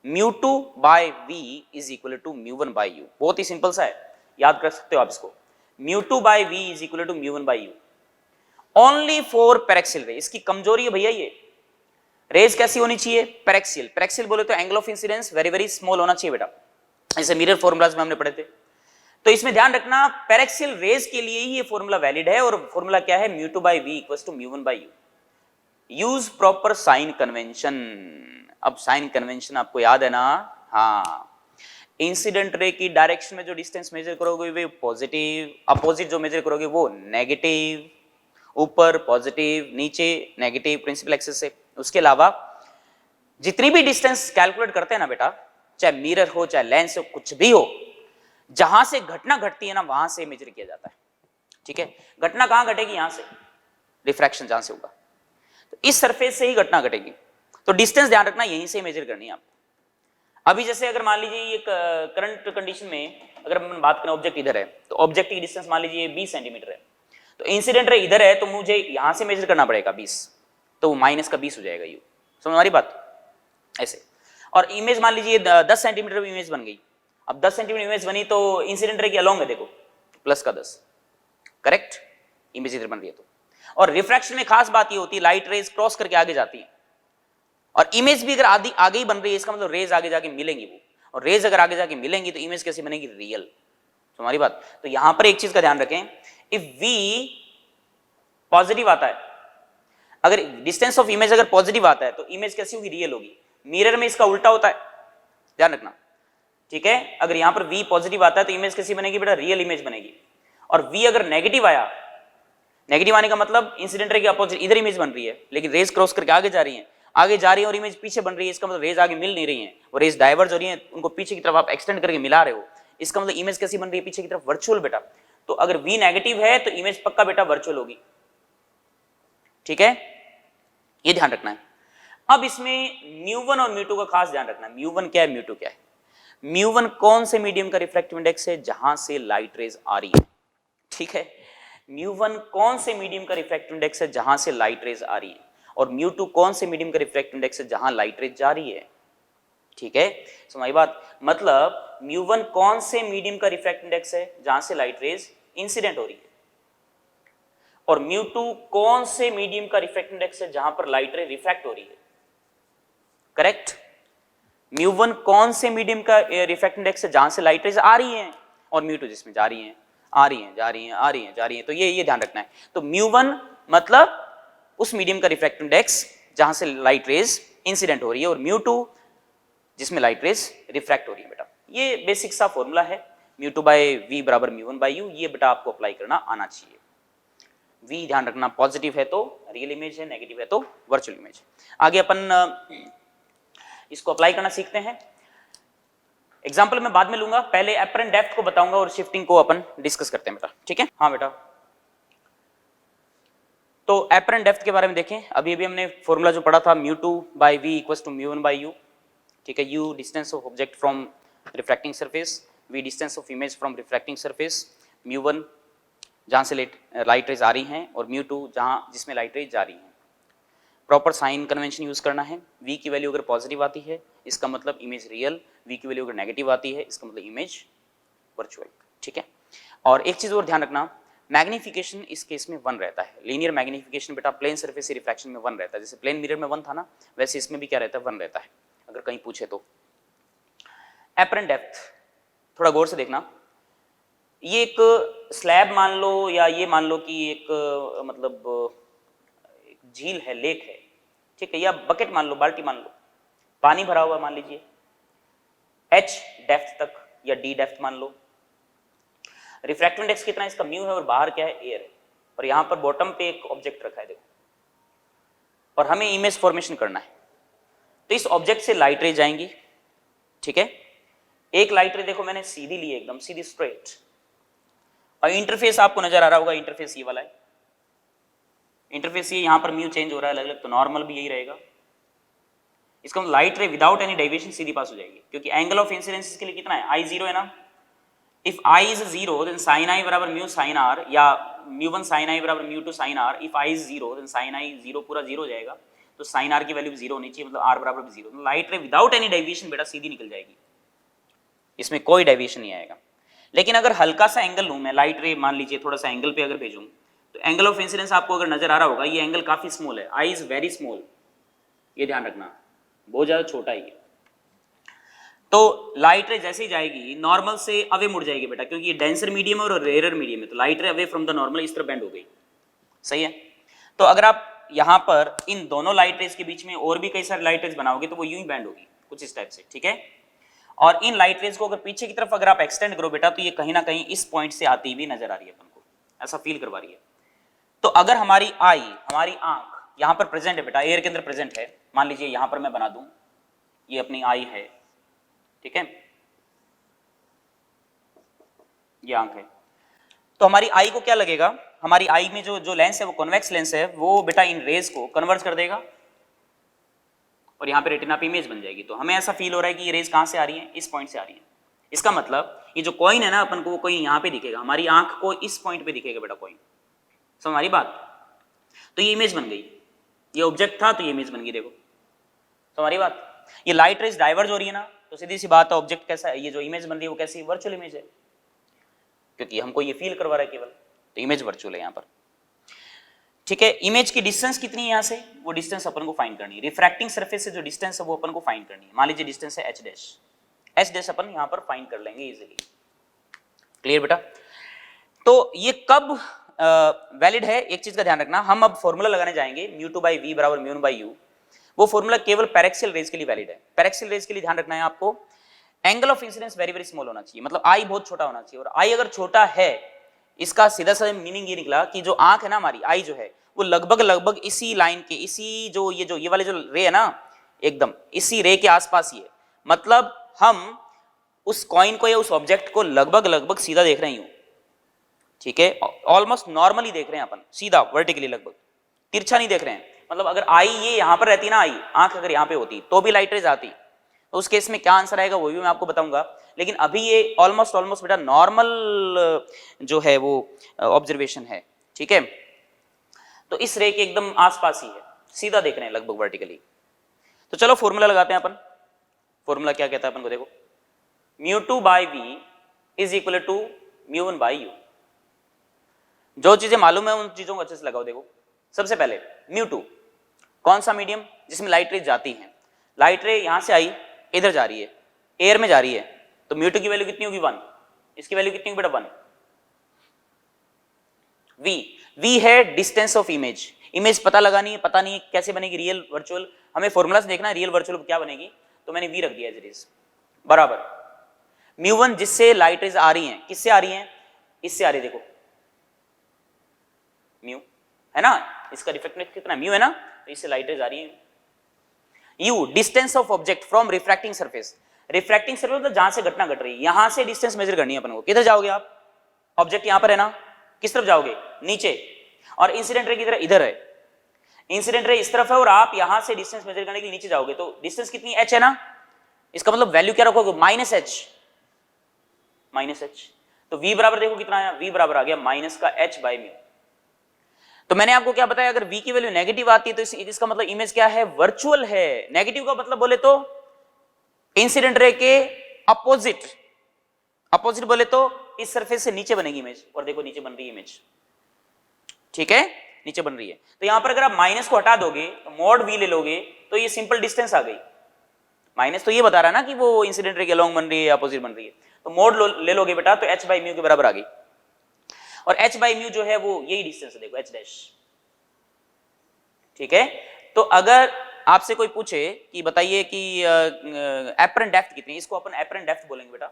mu2 by v is equal to mu1 by u। बहुत ही सिंपल सा है, याद कर सकते हो आप इसको, mu2 by v is equal to mu1 by u only for paraxial रे। इसकी कमजोरी है भैया, ये रेज कैसी होनी चाहिए, पैरेक्सियल, पैरेक्सियल बोले तो angle of incidence very very small होना चाहिए बेटा, ऐसे मिरर फॉर्मूलाज में हमने पढ़े थे। तो इसमें ध्यान रखना पैरेक्सियल रेज के लिए ही ये फॉर्मूला वैलिड है, और फॉर्मूला क्या है, mu2 by v equals to mu1 by u। Use proper sign convention. अब साइन कन्वेंशन आपको याद है ना, हाँ, इंसिडेंट रे की डायरेक्शन में जो डिस्टेंस मेजर करोगे वो पॉजिटिव, अपोजिट जो मेजर करोगे वो नेगेटिव, ऊपर पॉजिटिव, नीचे नेगेटिव, प्रिंसिपल एक्सिस से। उसके अलावा जितनी भी डिस्टेंस कैलकुलेट करते हैं ना बेटा, चाहे मिरर हो चाहे लेंस हो, कुछ भी हो, जहां से घटना घटती है ना वहां से मेजर किया जाता है। ठीक है, घटना कहां घटेगी, यहां से, रिफ्रैक्शन जहां से होगा, तो इस सरफेस से ही घटना घटेगी, तो डिस्टेंस ध्यान रखना यहीं से मेजर करनी है आप। अभी जैसे अगर मान लीजिए ये करंट कंडीशन में अगर हम बात करें, ऑब्जेक्ट इधर है, तो ऑब्जेक्ट की डिस्टेंस मान लीजिए 20 सेंटीमीटर है, तो इंसिडेंट रे इधर है, तो मुझे यहां से मेजर करना पड़ेगा 20, तो माइनस का 20 हो जाएगा यू, समझ हमारी बात, ऐसे। और इमेज मान लीजिए 10 सेंटीमीटर इमेज बन गई, अब 10 सेंटीमीटर इमेज बनी तो इंसिडेंट रे की अलॉन्ग है, देखो प्लस का 10, करेक्ट, इमेज इधर बन रही है तो। और रिफ्रैक्शन में खास बात ये होती है, लाइट रेज क्रॉस करके आगे जाती है, और इमेज भी अगर आधी आगे ही बन रही है, इसका मतलब रेज आगे जाके मिलेंगी वो, और रेज अगर आगे जाके मिलेंगी तो इमेज कैसे बनेगी, रियल, तुम्हारी बात। तो यहां पर एक चीज का ध्यान रखें, इफ v पॉजिटिव आता है, अगर डिस्टेंस ऑफ इमेज अगर पॉजिटिव आता है तो इमेज कैसी होगी, रियल होगी। मिरर में इसका उल्टा होता है, ध्यान रखना, ठीक है। अगर यहां पर v पॉजिटिव आता है तो इमेज कैसी बनेगी बेटा, रियल इमेज बनेगी। और v अगर नेगेटिव आया, नेगेटिव आने का मतलब इंसिडेंट रे के अपोजिट इधर इमेज बन रही है, लेकिन रेज क्रॉस करके आगे जा रही है, आगे जा रही है और इमेज पीछे बन रही है, इसका मतलब रेज आगे मिल नहीं रही है, वो रेज डाइवर्ज हो रही है, उनको पीछे की तरफ आप एक्सटेंड करके मिला रहे हो, इसका मतलब इमेज कैसी बन रही है, पीछे की तरफ, वर्चुअल बेटा। तो अगर v नेगेटिव है तो इमेज पक्का बेटा वर्चुअल होगी, ठीक है, ये ध्यान रखना है। अब इसमें mu1 और mu2 का खास ध्यान रखना है। mu1 क्या है, mu2 क्या है। mu1 कौन से मीडियम का रिफ्रैक्टिव इंडेक्स है, जहां से लाइट रेज आ रही है, ठीक है। mu1 कौन से मीडियम का रिफ्रैक्टिव इंडेक्स है, जहां से लाइट रेज आ रही है, और mu2 कौन से मीडियम का रिफ्रैक्टिव इंडेक्स है, जहां लाइट रेज जा रही है, ठीक है, समझ बात। मतलब mu1 कौन से मीडियम का रिफ्रैक्टिव इंडेक्स है, जहां से लाइट रेज इंसिडेंट हो रही है, और mu2 कौन से मीडियम का रिफ्रैक्टिव इंडेक्स है, जहां पर लाइट रे रिफ्रैक्ट हो रही है, करेक्ट। mu1 कौन से मीडियम का रिफ्रैक्टिव इंडेक्स है, जहां से लाइट रेज आ रही है, और mu2 जिसमें जा रही है, आ रही है, जा रही है, आ रही है, जा रही है, तो ये ध्यान रखना है। तो mu1 मतलब उस मीडियम का रिफ्रैक्टिव इंडेक्स जहां से लाइट रेज इंसिडेंट हो रही है, और mu2 जिसमें लाइट रेज रिफ्रैक्ट हो रही है बेटा। ये बेसिक सा फॉर्मूला है, mu2 by v बराबर mu1 by u, ये बेटा आपको अप्लाई करना आना चाहिए। v ध्यान रखना पॉजिटिव है तो रियल इमेज है, नेगेटिव है तो वर्चुअल इमेज। आगे अपन इसको अप्लाई करना सीखते हैं। एग्जाम्पल मैं बाद में लूंगा, पहले एपरेंट डेप्थ को बताऊंगा और शिफ्टिंग को अपन डिस्कस करते हैं बेटा, ठीक है। हाँ बेटा, तो एपरेंट डेप्थ के बारे में देखें, अभी अभी हमने फॉर्मूला जो पढ़ा था μ2 by v equals to μ1 by u, ठीक है। u distance of object from refracting surface, v distance of image from refracting surface, μ1 जहाँ से लाइट रेज आ रही हैं और μ2 जहाँ जिसमें लाइट रेज जा रही हैं। प्रॉपर साइन कन्वेंशन यूज करना है। v की वैल्यू अगर पॉजिटिव आती है इसका मतलब इमेज रियल, v की वैल्यू अगर नेगेटिव आती है इसका मतलब इमेज वर्चुअल, ठीक है। और एक चीज और ध्यान रखना, मैग्निफिकेशन इस केस में 1 रहता है। लीनियर मैग्निफिकेशन बेटा प्लेन सरफेस से रिफ्रैक्शन में 1 रहता है, जैसे प्लेन मिरर में 1 था ना, वैसे इसमें भी क्या रहता है 1 रहता है, अगर कहीं पूछे तो। एपरेंट डेप्थ थोड़ा गौर से देखना, ये एक स्लैब मान लो या ये मान लो कि एक मतलब एक झील है, लेक है, ठीक है, या बकेट मान लो, बाल्टी मान लो, पानी भरा हुआ मान लीजिए h डेप्थ तक या d डेप्थ मान लो। रिफ्रैक्टिव इंडेक्स कितना है इसका म्यू है और बाहर क्या है एयर है, और यहां पर बॉटम पे एक ऑब्जेक्ट रखा है देखो, और हमें इमेज फॉर्मेशन करना है। तो इस ऑब्जेक्ट से लाइट रे जाएंगी, ठीक है। एक लाइट रे देखो मैंने सीधी ली है, एकदम सीधी स्ट्रेट, और इंटरफेस आपको नजर आ रहा होगा, इंटरफेस ये वाला है, इंटरफेस ये, यहां पर म्यू चेंज हो रहा है अलग अलग, तो नॉर्मल भी यही रहेगा। इसका मतलब light ray without any deviation सीधी पास हो जाएगी, क्योंकि एंगल ऑफ इंसिडेंस इसके लिए कितना है, I 0 है ना। If I is 0 then sin I बराबर म्यू sin R, या μ1 sin I बराबर μ2 sin R। If I is 0 then sin I 0 पूरा 0 हो जाएगा, तो sin R की वैल्यू भी 0 होनी चाहिए, मतलब R बराबर भी 0। तो light ray without any deviation बेटा सीधी निकल जाएगी, इसमें कोई डेविएशन नहीं आएगा। लेकिन अगर हल्का सा एंगल लूं मैं, लाइट रे मान लीजिए थोड़ा सा एंगल पे अगर भेजूं, तो एंगल ऑफ इंसिडेंस आपको अगर नजर आ रहा होगा, ये एंगल काफी स्मॉल है, I is very small, ये ध्यान रखना, बहुत ज्यादा छोटा ही है। तो लाइट रे जैसे ही जाएगी नॉर्मल से अवे मुड़ जाएगी बेटा, क्योंकि ये डेंसर मीडियम और रेयर मीडियम है, तो लाइट रे अवे फ्रॉम द नॉर्मल इस तरह बेंड हो गई, सही है। तो अगर आप यहां पर इन दोनों लाइट रेज के बीच में और भी कई सारे लाइट रेज बनाओगे तो वो यूं ही बैंड होगी कुछ इस टाइप से, ठीक है। और इन लाइट रेज को अगर पीछे की तरफ अगर आप एक्सटेंड करो बेटा, तो ये कहीं ना कहीं इस पॉइंट से आती हुई नजर आ रही है अपन को, ऐसा फील करवा रही है। तो अगर हमारी आई, हमारी आंख यहां पर प्रेजेंट है बेटा, एयर के अंदर प्रेजेंट है, मान लीजिए यहां पर मैं बना दूं, ये अपनी आई है, ठीक है, ये आंख है। तो हमारी आई को क्या लगेगा, हमारी आई में जो लेंस है वो कॉन्वेक्स लेंस है, वो बेटा इन रेज को कन्वर्ट कर देगा और यहाँ पे रेटिना पे इमेज बन जाएगी। तो हमें ऐसा फील हो रहा है कि ये रेज कहाँ से आ रही है, इस पॉइंट से आ रही है। इसका मतलब ये जो कॉइन है ना अपन को, वो कॉइन यहाँ पे दिखेगा, हमारी आंख को इस पॉइंट पे दिखेगा बेटा कॉइन, समझ हमारी बात। तो ये इमेज बन गई, ये ऑब्जेक्ट था तो ये इमेज बन गई, देखो तो हमारी बात। ये लाइट रेज डाइवर्ज हो रही है ना, तो सीधी सी बात है ऑब्जेक्ट कैसा है, ये जो इमेज बन रही है वो कैसी वर्चुअल इमेज है, क्योंकि हमको ये फील करवा रहा है केवल, तो इमेज वर्चुअल है यहाँ पर, ठीक है। इमेज की डिस्टेंस कितनी है यहाँ से, वो डिस्टेंस अपन को फाइंड करनी है। रिफ्रैक्टिंग सरफेस से जो डिस्टेंस है वो अपन को फाइंड करनी है। मान लीजिए डिस्टेंस है h डैश, h डैश अपन यहाँ पर फाइंड कर लेंगे इजीली, क्लियर बेटा। तो ये कब वैलिड है, एक चीज का ध्यान रखना, हम अब फॉर्मूला लगाने जाएंगे μ2 बाई वी बराबर μ1 बाई u, वो फॉर्मूला केवल पैरेक्सियल रेज के लिए वैलिड है। पैरेक्सियल रेज के लिए ध्यान रखना है आपको, angle of incidence very very small होना चाहिए, मतलब आई बहुत छोटा होना चाहिए, और आई अगर छोटा है इसका सीधा सा मीनिंग ये निकला कि जो आंख है ना हमारी, आई जो है वो लगभग इसी लाइन के, इसी जो ये वाले जो रे है ना, एकदम इसी रे के आसपास ही है, मतलब हम उस कॉइन को या उस ऑब्जेक्ट को लगभग सीधा देख रहे हैं, ठीक है, ऑलमोस्ट नॉर्मली देख रहे हैं अपन, सीधा वर्टिकली, लगभग तिरछा नहीं देख रहे हैं। मतलब अगर आई ये यहां पर रहती ना, आई आंख अगर यहां पे होती तो भी लाइट रेज आती, तो उस केस में क्या आंसर आएगा वो भी मैं आपको बताऊंगा। लेकिन अभी ये ऑलमोस्ट बेटा नॉर्मल जो है वो ऑब्जर्वेशन है, ठीक है। तो इस रे के एकदम आसपास ही है, सीधा देख रहे हैं लगभग वर्टिकली। तो चलो फॉर्मूला लगाते हैं अपन। फॉर्मूला क्या कहता है अपन को, देखो μ2 by v is equal to μ1 by u। जो चीजें मालूम है उन चीजों को अच्छे से लगाओ। देखो सबसे पहले μ2 कौन सा मीडियम जिसमें लाइट रे जाती है, लाइट रे यहां से आई इधर जा रही है, एयर में जा रही है, तो μ2 की वैल्यू कितनी होगी 1, इसकी वैल्यू कितनी होगी बेटा 1। v है डिस्टेंस ऑफ इमेज, इमेज पता लगानी है, पता नहीं है कैसे बनेगी रियल वर्चुअल, हमें फॉर्मूला से देखना है रियल वर्चुअल क्या बनेगी, तो मैंने v रख दिया एज इट इज, बराबर μ1 जिससे लाइट रेज आ रही हैं, किससे आ रही हैं, इससे आ रही है, देखो म्यू है ना, इसका रिफ्रैक्टिव कितना म्यू है ना, तो इससे लाइट रेज आ रही है। u distance of object from refracting surface, refracting surface मतलब जहां से घटना घट रही है, यहां से डिस्टेंस मेजर करनी है अपन को। किधर जाओगे आप, ऑब्जेक्ट यहां पर है ना, किस तरफ जाओगे, नीचे, और इंसिडेंट रे की तरह इधर है, इंसिडेंट रे इस तरफ है और आप यहां से डिस्टेंस मेजर करने के लिए नीचे जाओगे तो डिस्टेंस कितनी h है ना, इसका मतलब वैल्यू क्या रखोगे माइनस h। तो v बराबर देखो कितना आया, v बराबर आ गया माइनस का h बाई म्यू। तो मैंने आपको क्या बताया, अगर v की वैल्यू नेगेटिव आती है तो इसका मतलब इमेज क्या है, वर्चुअल है। नेगेटिव का मतलब बोले तो इंसिडेंट रे के अपोजिट बोले तो इस सरफेस से नीचे बनेगी इमेज, और देखो नीचे बन रही है इमेज, ठीक है, नीचे बन रही है। तो यहां पर अगर आप माइनस को हटा दोगे तो मॉड v ले लोगे तो ये सिंपल डिस्टेंस आ गई। माइनस तो ये बता रहा है ना कि वो इंसिडेंट रे के अलोंग बन रही है या अपोजिट बन रही है, तो मोड ले लोगे बेटा तो h बाई म्यू के बराबर आ गई। और h बाई म्यू जो है वो यही डिस्टेंस है, देखो h डैश, ठीक है। तो अगर आपसे कोई पूछे कि बताइए कि एपरेंट डेप्थ कितनी, इसको अपन एपरेंट डेप्थ बोलेंगे बेटा,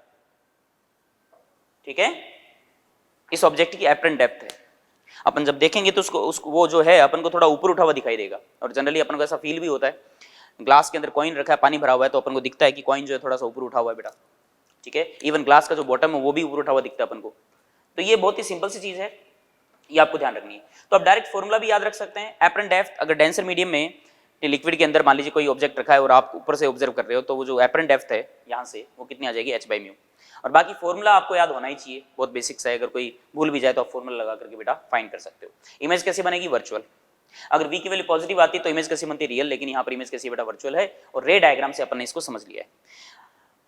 ठीक है। इस ऑब्जेक्ट की एपरेंट डेप्थ है, अपन जब देखेंगे तो उसको वो जो है अपन को थोड़ा ऊपर उठा हुआ दिखाई देगा, और जनरली अपन को ऐसा फील भी होता है, ग्लास के अंदर कॉइन रखा है, पानी भरा हुआ है, तो अपन को दिखता है कि कॉइन जो है थोड़ा सा ऊपर उठा हुआ है बेटा, ठीक है। इवन ग्लास का जो बॉटम है वो भी ऊपर उठा हुआ दिखता है अपन को। तो ये बहुत ही सिंपल सी चीज है, ये आपको ध्यान रखनी है। तो आप डायरेक्ट फॉर्मूला भी याद रख सकते हैं, एपरेंट डेप्थ, अगर डेंसर मीडियम में लिक्विड के अंदर मान लीजिए कोई ऑब्जेक्ट रखा है और आप ऊपर से ऑब्जर्व कर रहे हो, तो वो जो एपरेंट डेप्थ है यहाँ से वो कितनी आ जाएगी, h बाई म्यू। और बाकी फॉर्मूला आपको याद होना ही चाहिए, बहुत बेसिक्स है, अगर कोई भूल भी जाए तो आप फॉर्मूला लगा करके बेटा फाइंड कर सकते हो। इमेज कैसे बनेगी, वर्चुअल। अगर v की वैल्यू पॉजिटिव आती है तो इमेज कैसी बनती है, रियल, लेकिन यहाँ पर इमेज कैसी बेटा, वर्चुअल है। और रे डायग्राम से अपन ने इसको समझ लिया है।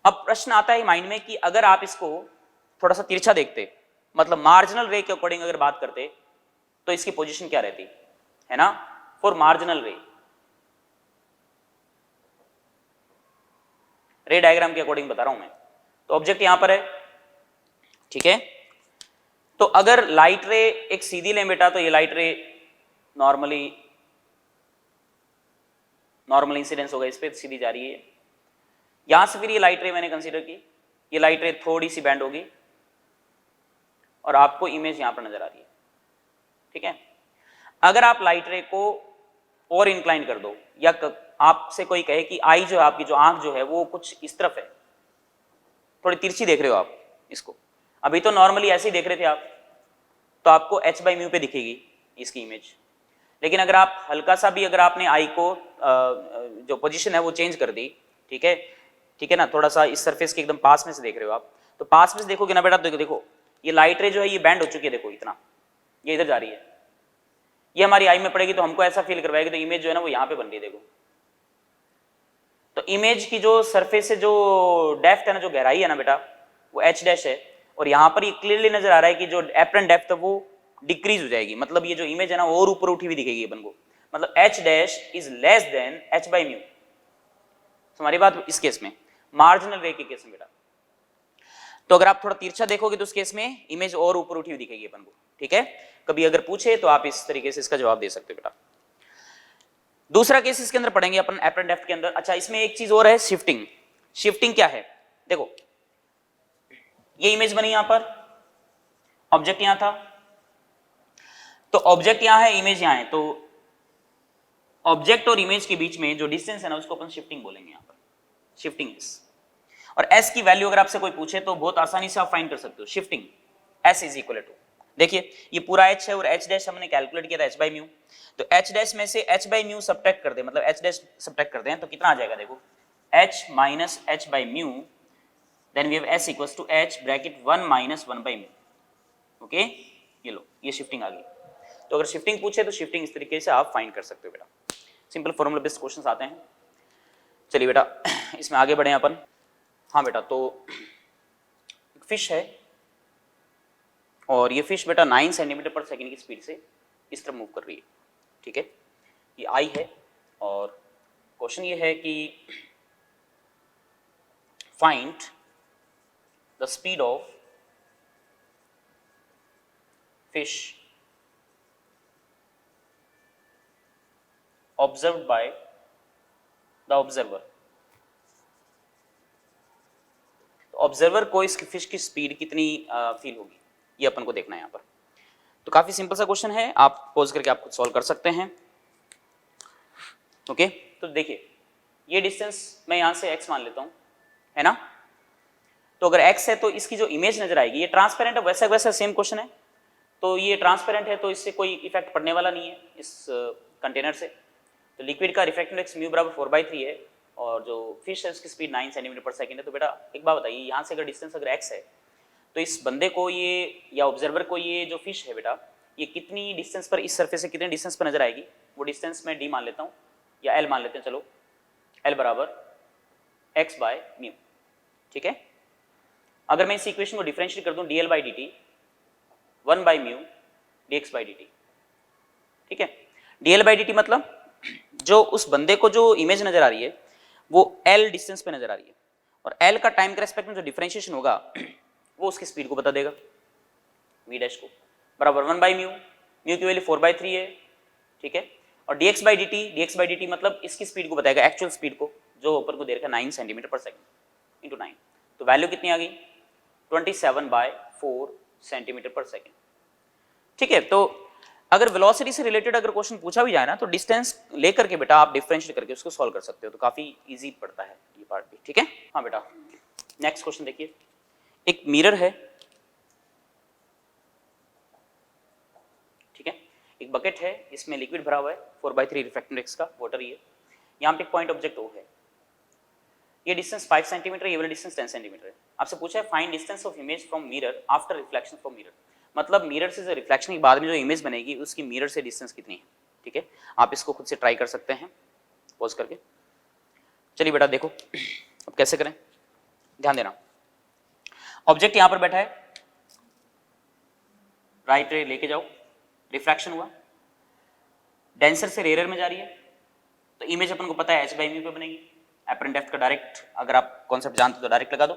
अब प्रश्न आता है माइंड में कि अगर आप इसको थोड़ा सा तिरछा देखते, मतलब मार्जिनल रे के अकॉर्डिंग अगर बात करते तो इसकी पोजीशन क्या रहती है ना, फॉर मार्जिनल रे डायग्राम के अकॉर्डिंग बता रहा हूं मैं। तो ऑब्जेक्ट यहां पर है, ठीक है। तो अगर लाइट रे एक सीधी लें बेटा, तो ये लाइट रे नॉर्मल इंसिडेंस होगा, इस पे सीधी जा रही है। यहां से फिर ये लाइट रे मैंने कंसीडर की, ये लाइट रे थोड़ी सी बैंड होगी और आपको इमेज यहां पर नजर आ रही है, ठीक है। अगर आप लाइट रे को और इंक्लाइन कर दो, या आपसे कोई कहे कि आई जो है आपकी जो आंख जो है वो कुछ इस तरफ है, थोड़ी तिरछी देख रहे हो आप इसको, अभी तो नॉर्मली ऐसे ही देख रहे थे आप, तो आपको h बाई म्यू पे दिखेगी इसकी इमेज। लेकिन अगर आप हल्का सा भी, अगर आपने आई को जो पोजीशन है वो चेंज कर दी, ठीक है ना, थोड़ा सा इस सरफेस के एकदम पास में से देख रहे हो आप, तो पास में से देखोगे ना बेटा, तो देखो ये लाइट रे जो है ये बैंड हो चुकी है, देखो इतना, ये इधर जा रही है, ये हमारी आई में पड़ेगी तो हमको ऐसा फील करवाएगी, तो इमेज जो है ना वो यहाँ पे बन रही है, देखो। तो इमेज की जो सरफेस से जो डेप्थ है ना, जो गहराई है ना बेटा, वो h डैश है, और यहाँ पर ये क्लियरली नजर आ रहा है कि जो एपरेंट डेप्थ है वो डिक्रीज हो जाएगी, मतलब ये जो इमेज है ना और ऊपर उठी हुई दिखेगी अपन को, मतलब h dash is less than h by mu. हमारी बात इस केस में, मार्जिनल रे के केस में बेटा। तो अगर आप थोड़ा तिरछा देखोगे तो उस केस में इमेज और ऊपर उठी हुई दिखेगी अपन को, ठीक है। कभी अगर पूछे तो आप इस तरीके से इसका जवाब दे सकते हो बेटा। दूसरा केस इसके अंदर पढ़ेंगे अपन एपरेंट डेप्थ के अंदर। अच्छा, इसमें एक चीज और है, शिफ्टिंग। शिफ्टिंग क्या है, देखो ये इमेज बनी यहां पर, ऑब्जेक्ट यहां था, तो ऑब्जेक्ट यहां है, इमेज यहां है, तो ऑब्जेक्ट और इमेज के बीच में जो डिस्टेंस है ना उसको अपन शिफ्टिंग बोलेंगे यहां पर, शिफ्टिंग एस। और एस की वैल्यू अगर आपसे कोई पूछे तो बहुत आसानी से आप फाइंड कर सकते हो, shifting s is equal to, देखिए ये पूरा एच है और एच डैश हमने कैलकुलेट किया था एच बाई म्यू, तो एच डैश में से एच बाई म्यू सब्ट्रैक्ट कर दे, मतलब एच डैश सब्ट्रैक्ट करते हैं तो कितना आ जाएगा, देखो h minus h by mu, then we have s equals to h bracket 1 minus 1 by mu, okay. ये लो, ये शिफ्टिंग आ गई। तो अगर शिफ्टिंग पूछे तो शिफ्टिंग इस तरीके से आप फाइंड कर सकते हो बेटा। सिंपल फॉर्मूला बेस्ड क्वेश्चंस आते हैं। चलिए बेटा इसमें आगे बढ़े अपन। हाँ बेटा, तो फिश है और ये फिश बेटा 9 सेंटीमीटर पर सेकेंड की स्पीड से इस तरफ मूव कर रही है, ठीक है। ये आई है और क्वेश्चन ये है कि find the speed of fish observed by the observer. Observer को इस फिश की स्पीड कितनी फील होगी, ये अपन को देखना है यहाँ पर। तो काफी सिंपल सा क्वेश्चन है, आप पॉज करके आप खुद सॉल्व कर सकते हैं, ओके। तो देखिए ये डिस्टेंस मैं यहाँ से x मान लेता हूँ, है ना। तो अगर x है तो इसकी जो इमेज नजर आएगी, ये ट्रांसपेरेंट है, वैसा वैसा सेम क्वेश्चन है, तो ये ट्रांसपेरेंट है तो इससे कोई इफेक्ट पड़ने वाला नहीं है इस कंटेनर से। तो लिक्विड का रिफ्रैक्टिव इंडेक्स म्यू बराबर 4/3 है और जो फिश है उसकी स्पीड 9 सेंटीमीटर पर सेकंड है। तो बेटा एक बात बताइए, यहाँ से अगर डिस्टेंस अगर x है तो इस बंदे को ये या ऑब्जर्वर को ये जो फिश है बेटा ये कितनी डिस्टेंस पर इस सरफेस से कितने डिस्टेंस पर नजर आएगी, वो डिस्टेंस मैं d मान लेता हूँ या l मान लेते हैं, चलो l बराबर x/μ। ठीक है, अगर मैं इस इक्वेशन को डिफरेंशिएट कर दूं dl/dt 1/μ dx/dt। ठीक है, dl/dt मतलब जो उस बंदे को जो इमेज नजर आ रही है वो l डिस्टेंस पे नजर आ रही है और l का टाइम के रेस्पेक्ट में जो डिफरेंशिएशन होगा वो उसकी स्पीड को बता देगा v डैश को, बराबर 1/μ, म्यू की वैल्यू 4/3 है। ठीक है, और dx/dt मतलब इसकी स्पीड को बताएगा, एक्चुअल स्पीड को, जो ऊपर को दे रखा है 9 सेंटीमीटर पर सेकंड इंटू 9। तो वैल्यू कितनी आ गई 27/4 सेंटीमीटर पर सेकंड। ठीक है, तो अगर वेलोसिटी से रिलेटेड अगर क्वेश्चन पूछा भी जाए ना तो डिस्टेंस लेकर के बेटा आप डिफरेंशिएट करके उसको सॉल्व कर सकते हो, तो काफी इजी पड़ता है ये पार्ट भी। ठीक है, हाँ बेटा नेक्स्ट क्वेश्चन देखिए, एक मिरर है, ठीक है, एक बकेट है, इसमें लिक्विड भरा हुआ है 4/3 रिफ्रैक्टिव इंडेक्स का, वाटर ही है, यहाँ पे एक पॉइंट ऑब्जेक्ट O है, ये डिस्टेंस 5 सेंटीमीटर, ये वाला डिस्टेंस 10 सेंटीमीटर है। आपसे पूछा है find distance of image from mirror after reflection from mirror, मतलब मिरर से जो रिफ्लेक्शन के बाद में जो इमेज बनेगी उसकी मिरर से डिस्टेंस कितनी है। ठीक है, आप इसको खुद से ट्राई कर सकते हैं पॉज करके। चलिए बेटा देखो अब कैसे करें, ध्यान देना। ऑब्जेक्ट यहां पर बैठा है, राइट रे लेके जाओ, रिफ्रैक्शन हुआ, डेंसर से रेयर में जा रही है, तो इमेज अपन को पता है h/μ पे बनेगी। एपरेंट डेप्थ का डायरेक्ट अगर आप कॉन्सेप्ट जानते हो तो डायरेक्ट लगा दो,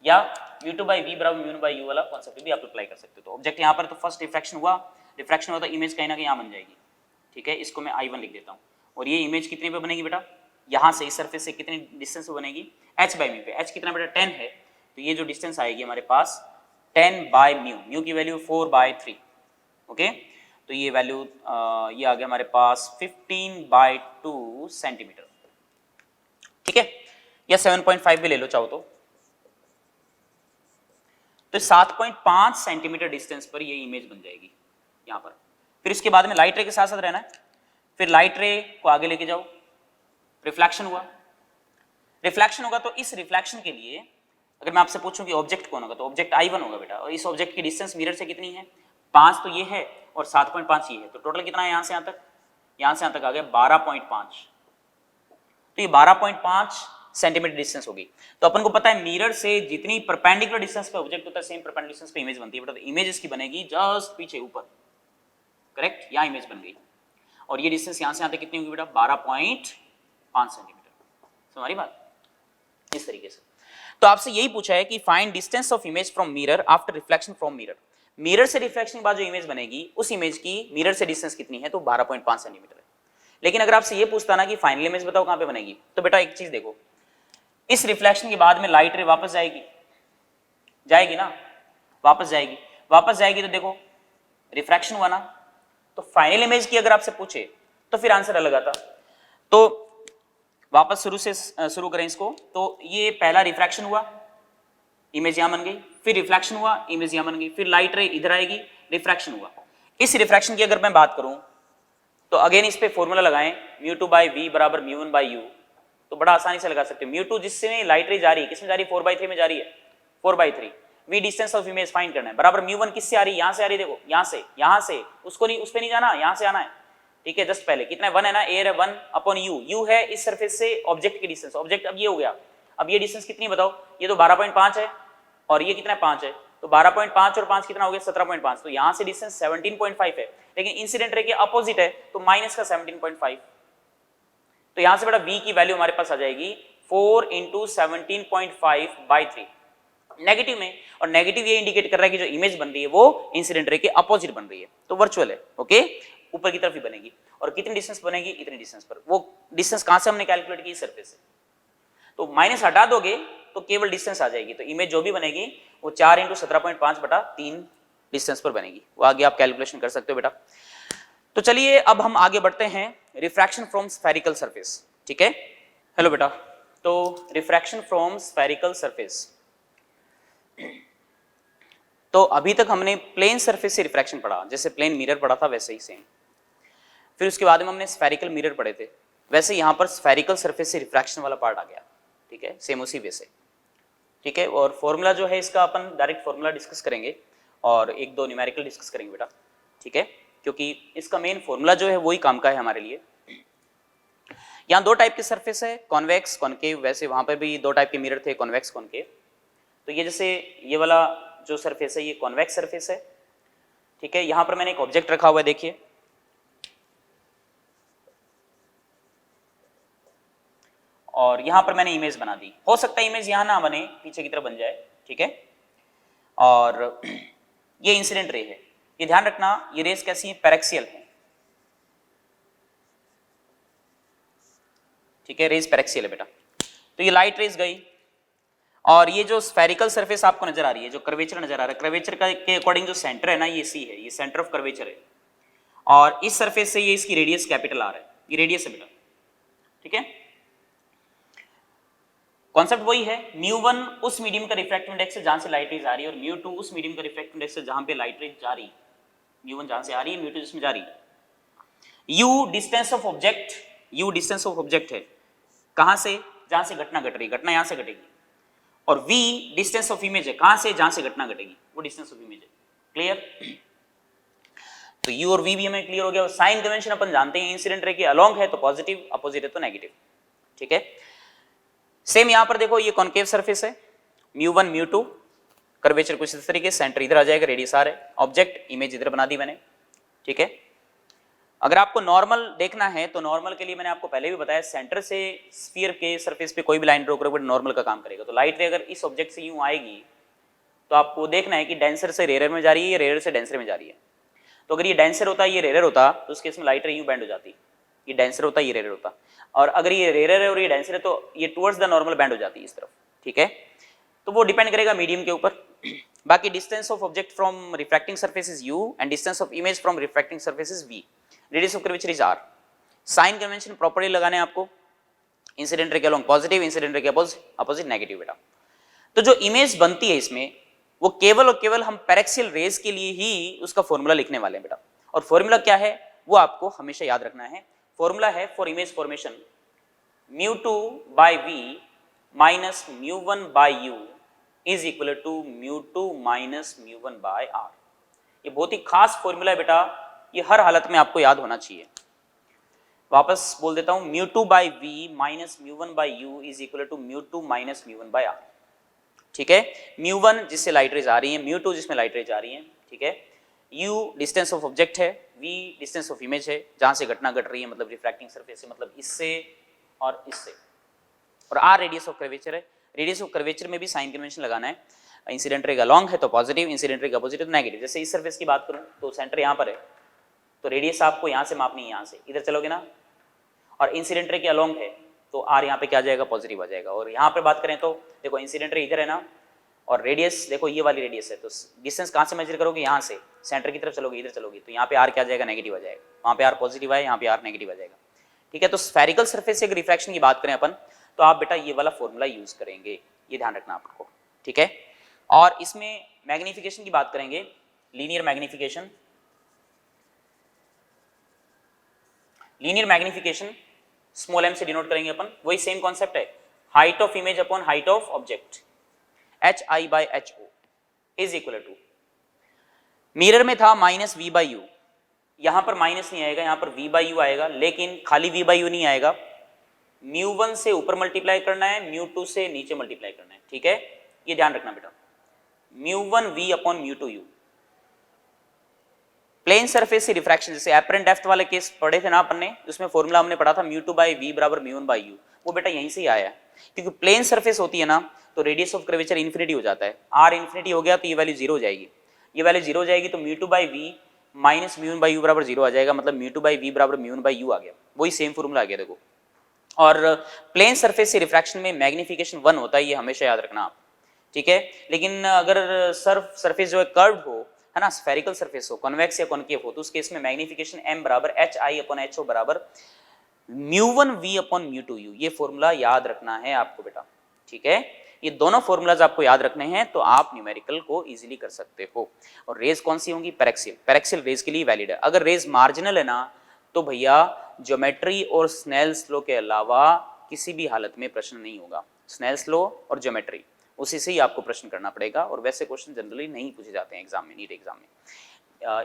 या u2/v बराबर μ/u वाला कॉन्सेप्ट भी आप अप्लाई कर सकते हो। तो ऑब्जेक्ट यहाँ पर तो फर्स्ट रिफ्रैक्शन हुआ तो इमेज कहीं ना कहीं यहाँ बन जाएगी। ठीक है, इसको मैं I1 लिख देता हूँ, और ये इमेज कितने पे बनेगी बेटा, यहाँ से इस सरफेस से कितनी डिस्टेंस पे बनेगी h/μ पे, h कितना बेटा 10 है, तो ये जो डिस्टेंस आएगी हमारे पास 10/μ, म्यू की वैल्यू 4/3। ओके, तो ये वैल्यू ये आ गया हमारे पास 15/2 सेंटीमीटर। ठीक है, या 7.5 भी ले लो चाहो तो 7.5 सेंटीमीटर डिस्टेंस पर ये इमेज बन जाएगी यहां पर। फिर इसके बाद में लाइट रे के साथ साथ रहना है, फिर लाइट रे को आगे लेके जाओ, रिफ्लेक्शन हुआ, रिफ्लेक्शन होगा तो इस रिफ्लेक्शन के लिए अगर मैं आपसे पूछूं कि ऑब्जेक्ट कौन होगा तो ऑब्जेक्ट I1 होगा बेटा, और इस ऑब्जेक्ट की डिस्टेंस मिरर से कितनी है 5, तो ये है, और 7.5 ये है, तो टोटल कितना है यहां से यहां तक आ गया 12.5। तो ये 12.5 सेंटीमीटर डिस्टेंस होगी। तो अपन को पता है मिरर से जितनी परपेंडिकुलर डिस्टेंस पे ऑब्जेक्ट होता है सेम परपेंडिकुलर डिस्टेंस पे इमेज बनती है बेटा, तो इमेज इसकी बनेगी जस्ट पीछे ऊपर, करेक्ट, यहाँ इमेज बन गई, और ये डिस्टेंस यहाँ से यहाँ तक कितनी होगी बेटा 12.5 सेंटीमीटर। हमारी बात इस तरीके से। तो आपसे यही पूछा है कि find distance of image from mirror after reflection from mirror, mirror से रिफ्लेक्शन के बाद जो इमेज बनेगी उस इमेज की मिरर से डिस्टेंस कितनी है, तो 12.5 सेंटीमीटर है। लेकिन अगर आपसे ये पूछता ना कि फाइनल इमेज बताओ कहां पे बनेगी, तो बेटा एक चीज देखो, इस रिफ्लेक्शन के बाद में लाइट रे वापस जाएगी ना, वापस जाएगी तो देखो रिफ्रैक्शन हुआ ना, तो फाइनल इमेज की अगर आपसे पूछे तो फिर आंसर अलग आता। तो वापस शुरू करें इसको, तो ये पहला रिफ्रैक्शन हुआ, इमेज यहां बन गई, फिर रिफ्लेक्शन हुआ, इमेज यहां बन गई, फिर लाइट रे इधर आएगी, रिफ्रैक्शन हुआ। इस रिफ्रैक्शन की अगर मैं बात करूं तो अगेन इस पे फॉर्मूला लगाएं, μ2/v बराबर μ1/u, तो बड़ा आसानी से लगा सकते हो। μ2 जिससे लाइट रे जा रही है, किसमें जा रही है 4/3 में जा रही है, 4/3। v distance of image find करना है, बराबर μ1 किससे आ रही है, यहां से आ रही है, देखो यहां से उसको नहीं, उस पे नहीं जाना, यहां से आना है। ठीक है, जस्ट पहले कितना है 1 है ना, एयर है 1/u, u है इस सरफेस से ऑब्जेक्ट की डिस्टेंस, ऑब्जेक्ट अब ये हो गया, अब ये डिस्टेंस कितनी है बताओ, ये तो 12.5 है और ये कितना है 5 है, तो 12.5 और 5 कितना हो गया 17.5, तो यहां से डिस्टेंस 17.5 है, लेकिन इंसिडेंट रे के अपोजिट है तो माइनस का 17.5, तो यहां से बेटा v की वैल्यू हमारे पास आ जाएगी 4 × 17.5/3 नेगेटिव में, और नेगेटिव ये इंडिकेट कर रहा है कि जो इमेज बन रही है वो इंसिडेंट रे के अपोजिट बन रही है, तो वर्चुअल है। ओके, ऊपर की तरफ ही बनेगी, और कितनी डिस्टेंस बनेगी, इतनी डिस्टेंस पर। वो डिस्टेंस कहां से हमने कैलकुलेट की, सरफेस से, तो माइनस हटा दोगे तो केवल डिस्टेंस आ जाएगी, तो इमेज जो भी बनेगी वो 4 × 17.5/3 डिस्टेंस पर बनेगी। वो आगे आप कैलकुलेशन कर सकते हो बेटा। तो चलिए अब हम आगे बढ़ते हैं, रिफ्रैक्शन फ्रॉम स्फेरिकल सरफेस। ठीक है, हेलो बेटा, तो रिफ्रैक्शन फ्रॉम स्फेरिकल सरफेस, तो अभी तक हमने प्लेन सरफेस से रिफ्रैक्शन पढ़ा, जैसे प्लेन मिरर पढ़ा था वैसे ही सेम। फिर उसके बाद में हमने स्फेरिकल मिरर पढ़े थे, वैसे यहाँ पर स्फेरिकल सरफेस से रिफ्रैक्शन वाला पार्ट आ गया, ठीक है, सेम उसी वे से, ठीक है। और फॉर्मूला जो है इसका अपन डायरेक्ट फॉर्मूला डिस्कस करेंगे और एक दो न्यूमेरिकल डिस्कस करेंगे बेटा, ठीक है, क्योंकि इसका मेन फॉर्मूला जो है वही काम का है हमारे लिए। यहाँ दो टाइप के सरफेस है, कॉन्वेक्स कॉनकेव, वैसे वहां पर भी दो टाइप के मिरर थे, कॉन्वेक्स कॉनकेव। तो ये जैसे ये वाला जो सरफेस है ये कॉन्वेक्स सरफेस है, ठीक है। यहां पर मैंने एक ऑब्जेक्ट रखा हुआ है, देखिए, और यहां पर मैंने इमेज बना दी। हो सकता है इमेज यहां ना बने, पीछे की तरफ बन जाए, ठीक है। और ये इंसिडेंट रे है, ये ध्यान रखना, ये रेस कैसी है, पैरेक्सियल है, ठीक है, रेस पैरेक्सियल है बेटा। तो ये लाइट रेस गई, और ये जो स्फेरिकल सरफेस आपको नजर आ रही है, जो कर्वेचर नजर आ रहा है, कर्वेचर के अकॉर्डिंग जो सेंटर है ना, ये सी है, ये सेंटर ऑफ कर्वेचर है, और इस सरफेस से ये इसकी रेडियस कैपिटल आर है, ये रेडियस है बेटा, ठीक है। कॉन्सेप्ट वही है, μ1 उस मीडियम का रिफ्रैक्टिव इंडेक्स है जहां से लाइट रेज आ रही है, और μ2 उस मीडियम का रिफ्रैक्टिव इंडेक्स है जहां पे लाइट रेज जा रही है। μ1 जहां से आ रही है, μ2 जिसमें जा रही है। u distance of object, u distance of object है, कहां से, जहां से घटना घट रही, घटना यहां से घटेगी। और v डिस्टेंस ऑफ इमेज है, कहां से, जहां से घटना घटेगी, वो डिस्टेंस ऑफ इमेज है। क्लियर? तो u और v भी हमें क्लियर हो गया। साइन कन्वेंशन अपन जानते हैं, इंसिडेंट रे के अलोंग है तो पॉजिटिव, अपोजिट है तो नेगेटिव, ठीक है। सेम यहां पर देखो, ये कॉनकेव सरफेस है, μ1 μ2, कर्वेचर कुछ इस तरीके, सेंटर इधर आ जाएगा, रेडियस आर है, ऑब्जेक्ट इमेज इधर बना दी मैंने, ठीक है। अगर आपको नॉर्मल देखना है तो नॉर्मल के लिए मैंने आपको पहले भी बताया, सेंटर से स्फीयर के सरफेस पे कोई भी लाइन ड्रॉ करोगे नॉर्मल का काम करेगा। तो लाइट रे अगर इस ऑब्जेक्ट से यूं आएगी तो आपको देखना है कि डेंसर से रेयर में जा रही है या रेयर से डेंसर में जा रही है। तो अगर ये डेंसर होता, ये रेयर होता, तो उस केस में लाइट रे यूं बैंड हो जाती, ये डेंसर होता, ये रेयर होता। और अगर ये रेयर है और ये डेंसर है तो ये टुवर्ड्स द नॉर्मल बैंड हो जाती है इस तरफ, ठीक है। तो वो डिपेंड करेगा मीडियम के ऊपर। बाकी distance of object from refracting surface is u and distance of image from refracting surface is v, radius of curvature is r। Sign convention properly लगाने आपको, इंसिडेंट रे के अलोंग पॉजिटिव, इंसिडेंट रे के opposite negative बेटा। तो जो image बनती है इसमें, वो केवल और केवल हम पैरेक्सियल रेज के लिए ही उसका फॉर्मूला लिखने वाले हैं बेटा। और फॉर्मूला क्या है वो आपको हमेशा याद रखना है। फॉर्मूला है for image formation μ2 by v minus μ1 by u is equal to μ2 minus μ1 by r। ये बहुत ही खास फॉर्मूला है बेटा, ये हर हालत में आपको याद होना चाहिए। वापस बोल देता हूं, μ2 by v minus μ1 by u is equal to μ2 minus μ1 by r, ठीक है। μ1 जिससे लाइट रेज आ रही है, μ2 जिसमें लाइट रेज आ रही है, ठीक है। u डिस्टेंस ऑफ ऑब्जेक्ट है, v डिस्टेंस ऑफ इमेज है जहां से घटना घट रही है, मतलब रिफ्रैक्टिंग सरफेस से, मतलब इससे और इससे, और r रेडियस ऑफ कर्वेचर है। रेडियस ऑफ कर्वेचर में भी साइन कन्वेंशन लगाना है, इंसिडेंट रे का लॉन्ग है तो पॉजिटिव, इंसिडेंट रे का अपोजिट है तो नेगेटिव। जैसे इस सरफेस की बात करूं तो सेंटर यहां पर है, तो रेडियस आपको यहां से मापनी है, यहां से इधर चलोगे ना, और इंसिडेंट रे के अलोंग है तो r यहाँ पे क्या आ जाएगा, पॉजिटिव आ जाएगा। और यहाँ पे बात करें तो देखो इंसिडेंट रे इधर है ना, और रेडियस देखो ये वाली रेडियस है, तो डिस्टेंस कहाँ से मेजर करोगे, यहाँ से सेंटर की तरफ चलोगे, इधर चलोगे तो यहाँ पे r क्या आ जाएगा, नेगेटिव आ जाएगा। वहाँ पे r पॉजिटिव है, यहाँ पे r नेगेटिव आ जाएगा, ठीक है। तो स्फेरिकल सरफेस से अगर रिफ्रैक्शन की बात करें अपन, तो आप बेटा ये वाला फॉर्मूला यूज करेंगे, ये ध्यान रखना आपको, ठीक है। और इसमें मैग्निफिकेशन की बात करेंगे, linear magnification. Linear magnification small m से डिनोट करेंगे अपन, वही सेम कॉन्सेप्ट है, height of image upon height of object, hi by ho is equal to, mirror में था माइनस v by u, यहां पर माइनस नहीं आएगा, यहां पर v by u आएगा, लेकिन खाली v by u नहीं आएगा, μ1 से ऊपर मल्टीप्लाई करना है, μ2 से नीचे मल्टीप्लाई करना है, ठीक है। ये ध्यान रखना बेटा, μ1 v upon μ2 u। Plane surface से रिफ्रैक्शन, जैसे एपरेंट डेप्थ वाले केस पढ़े थे ना अपन ने, उसमें फॉर्मूला हमने पढ़ा था μ2 by v बराबर μ1 by u, वो बेटा यहीं से ही आया है, क्योंकि प्लेन सरफेस होती है ना तो रेडियस ऑफ कर्वेचर इन्फिनिटी हो जाता है, r इन्फिनिटी हो गया तो ये वैल्यू जीरो हो जाएगी, ये वैल्यू जीरो हो जाएगी, तो μ2 by v minus μ1 by u बराबर जीरो आ जाएगा, मतलब μ2 by v बराबर μ1 by u आ गया, वही सेम फॉर्मूला आ गया देखो। और प्लेन सरफेस से रिफ्रैक्शन में मैग्निफिकेशन 1 होता है, ये हमेशा याद रखना आप, ठीक है। लेकिन अगर सरफेस जो है कर्व्ड हो, है ना, स्फेरिकल सरफेस हो, कॉन्वेक्स या कॉनकेव हो, तो उस केस में मैग्निफिकेशन m बराबर hi अपॉन ho बराबर μ1 v अपॉन μ2 u, ये फॉर्मूला याद रखना है आपको बेटा, ठीक है। ये दोनों फॉर्मूलाज आपको याद रखने हैं तो आप न्यूमेरिकल को इजीली कर सकते हो। और रेज कौन सी होंगी? पैरेक्सियल। पैरेक्सियल रेज के लिए वैलिड है। अगर रेज मार्जिनल है ना तो भैया ज्योमेट्री और स्नेल्स लॉ के अलावा किसी भी हालत में प्रश्न नहीं होगा। स्नेल्स लॉ और ज्योमेट्री उसी से ही आपको प्रश्न करना पड़ेगा, और वैसे क्वेश्चन जनरली नहीं पूछे जाते हैं एग्जाम में, नीट एग्जाम में।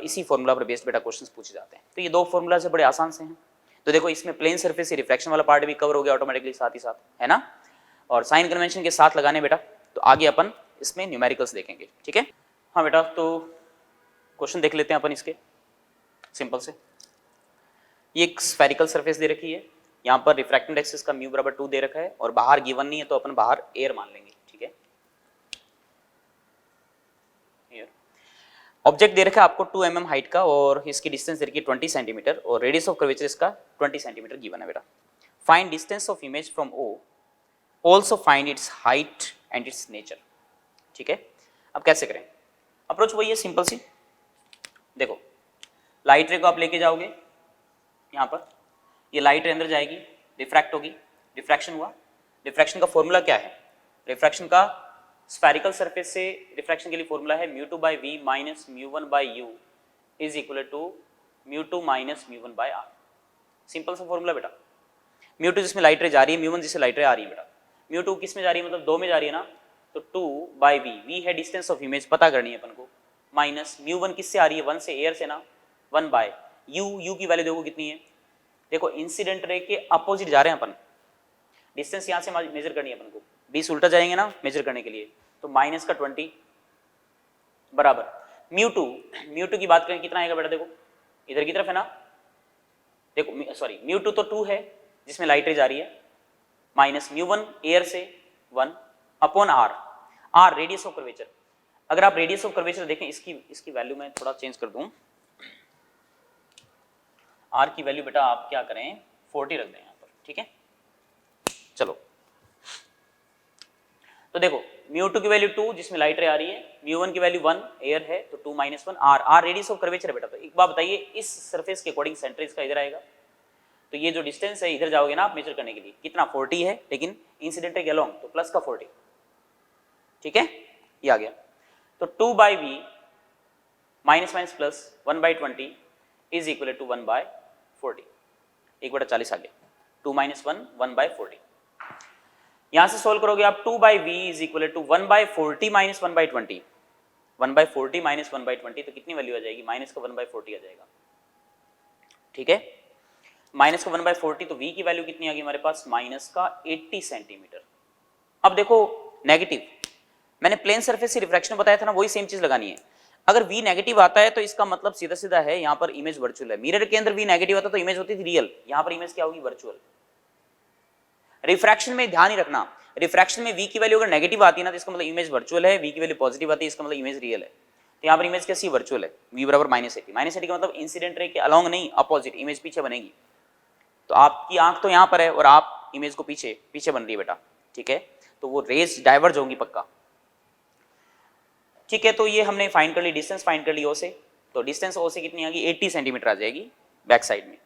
इसी फॉर्मूला पर बेस्ड बेटा क्वेश्चंस पूछे जाते हैं। तो ये दो फॉर्मूला से बड़े आसान से हैं। तो देखो इसमें प्लेन सरफेस से रिफ्रैक्शन वाला पार्ट भी कवर हो गया ऑटोमेटिकली साथ ही साथ, है ना। और साइन कन्वेंशन के साथ लगाने बेटा, तो आगे अपन इसमें न्यूमेरिकल्स देखेंगे, ठीक है। हाँ बेटा, तो क्वेश्चन देख लेते हैं अपन इसके सिंपल से। ये एक स्फेरिकल सरफेस दे रखी है, यहाँ पर रिफ्रैक्टिव इंडेक्स का म्यू बराबर 2 दे रखा है, और बाहर गिवन नहीं है तो अपन बाहर एयर मान लेंगे, ठीक है। ऑब्जेक्ट दे रखा है आपको 2 mm हाइट का, और इसकी डिस्टेंस दे रखी है 20 सेंटीमीटर, और रेडियस ऑफ कर्वेचर इसका 20 सेंटीमीटर गिवन है बेटा। Find distance of image from O, also find its height and its nature, ठीक है। अब कैसे करें? अप्रोच वही है सिंपल सी। देखो लाइट रे को आप लेके जाओगे यहाँ पर, ये लाइट रे अंदर जाएगी, रिफ्रैक्ट होगी, रिफ्रैक्शन हुआ। रिफ्रैक्शन का फॉर्मूला क्या है? रिफ्रैक्शन का स्फेरिकल सरफेस से रिफ्रैक्शन के लिए फॉर्मूला है μ2/v minus μ1/u is equal to μ2 minus μ1 by r। Simple सा फॉर्मूला बेटा। μ2 जिसमें लाइट रे जा रही है, μ1 जिससे लाइट रे आ रही है बेटा। μ2 किस में जा रही है? मतलब 2 में जा रही है ना, तो 2/v, v है डिस्टेंस ऑफ इमेज पता करनी है अपन को, माइनस μ1 किससे आ रही है? 1 से, एयर से ना, 1/u, u की वैल्यू देखो कितनी है। देखो इंसिडेंट रे के अपोजिट जा रहे हैं अपन, डिस्टेंस यहाँ से मेजर करनी है अपन को, 20 उल्टा जाएंगे ना मेजर करने के लिए, तो माइनस का 20 बराबर μ2 की बात करें कितना आएगा बेटा? देखो इधर की तरफ है ना, देखो सॉरी μ2 तो 2 है जिसमें लाइट रे जा रही है, माइनस μ1 एयर से 1 upon r radius of curvature. अगर आप रेडियस ऑफ कर्वेचर देखें, इसकी वैल्यू मैं थोड़ा चेंज कर दूं, r की वैल्यू बेटा आप क्या करें 40 रख दें यहाँ पर, ठीक है। चलो तो देखो μ2 की वैल्यू 2 जिसमें लाइट रे आ रही है, μ1 की वैल्यू 1 एयर है, तो 2 minus 1 r radius of curvature है बेटा। तो एक बात बताइए, इस सरफेस के अकॉर्डिंग सेंटर इसका इधर आएगा, तो ये जो डिस्टेंस है इधर जाओगे ना आप मेजर करने के लिए, कितना 40 है, लेकिन इंसिडेंट के अलोंग तो प्लस का 40, ठीक है, ये आ गया। तो 2/v minus minus plus 1/20 is equal to 1/40, 1/40 आ गया, 2 माइनस 1 1/40। यहां से सोल्व करोगे आप, 2/v is equal to 1/40 minus 1/20, 1/40 minus 1/20, तो कितनी वैल्यू आ जाएगी? माइनस का 1/40 आ जाएगा, ठीक है। माइनस का 1/40, तो v की वैल्यू कितनी आ गई हमारे पास? माइनस का 80 सेंटीमीटर। अब देखो नेगेटिव, मैंने प्लेन सरफेस से रिफ्रैक्शन बताया था ना, वही सेम चीज लगानी है। अगर v नेगेटिव आता है तो इसका मतलब सीधा सीधा है यहाँ पर इमेज वर्चुअल है। मिरर के अंदर v नेगेटिव आता तो इमेज होती थी रियल, यहाँ पर इमेज क्या होगी? वर्चुअल। रिफ्रैक्शन में ध्यान ही रखना, रिफ्रैक्शन में v की वैल्यू अगर नेगेटिव आती है ना तो इसका मतलब इमेज वर्चुअल है, v की वैल्यू पॉजिटिव आती है इसका मतलब इमेज रियल है। तो यहाँ पर इमेज कैसी? वर्चुअल है, v बराबर -80। -80 का मतलब इंसिडेंट रे के अलोंग नहीं, अपोजिट, इमेज पीछे बनेगी। तो आपकी आंख तो यहाँ पर है और आप इमेज को पीछे बन रही है बेटा, ठीक है, तो वो रेज डाइवर्ज होंगी पक्का, ठीक है। तो ये हमने फाइंड कर ली, डिस्टेंस फाइंड कर ली ओ से, तो डिस्टेंस ओ से कितनी आ गई? 80 सेंटीमीटर आ जाएगी बैक साइड में।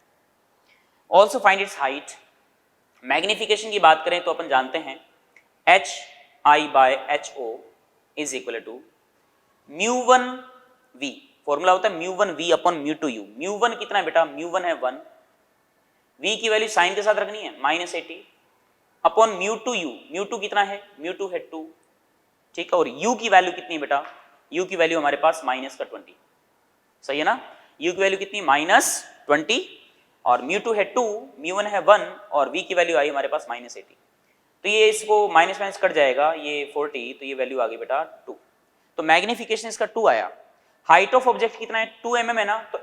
Also find its height. Magnification की बात करें तो अपन जानते हैं HI/HO is equal to μ1v, formula होता है μ1v अपॉन μ2u। μ1 कितना है बेटा? μ1 है 1, v की वैल्यू साइन के साथ रखनी है -80 अपॉन μ2u, μ2 कितना है? μ2 है 2, ठीक है। और u की वैल्यू कितनी है बेटा? u की वैल्यू हमारे पास माइनस का 20, सही है ना। u की वैल्यू कितनी? -20, और μ2 है 2, μ1 है 1, और v की वैल्यू आई हमारे पास -80। तो ये इसको माइनस माइनस कट जाएगा, ये 40, तो ये वैल्यू आ गई बेटा 2। तो मैग्निफिकेशन इसका 2 आया। हाइट ऑफ ऑब्जेक्ट कितना है? 2 mm है ना, तो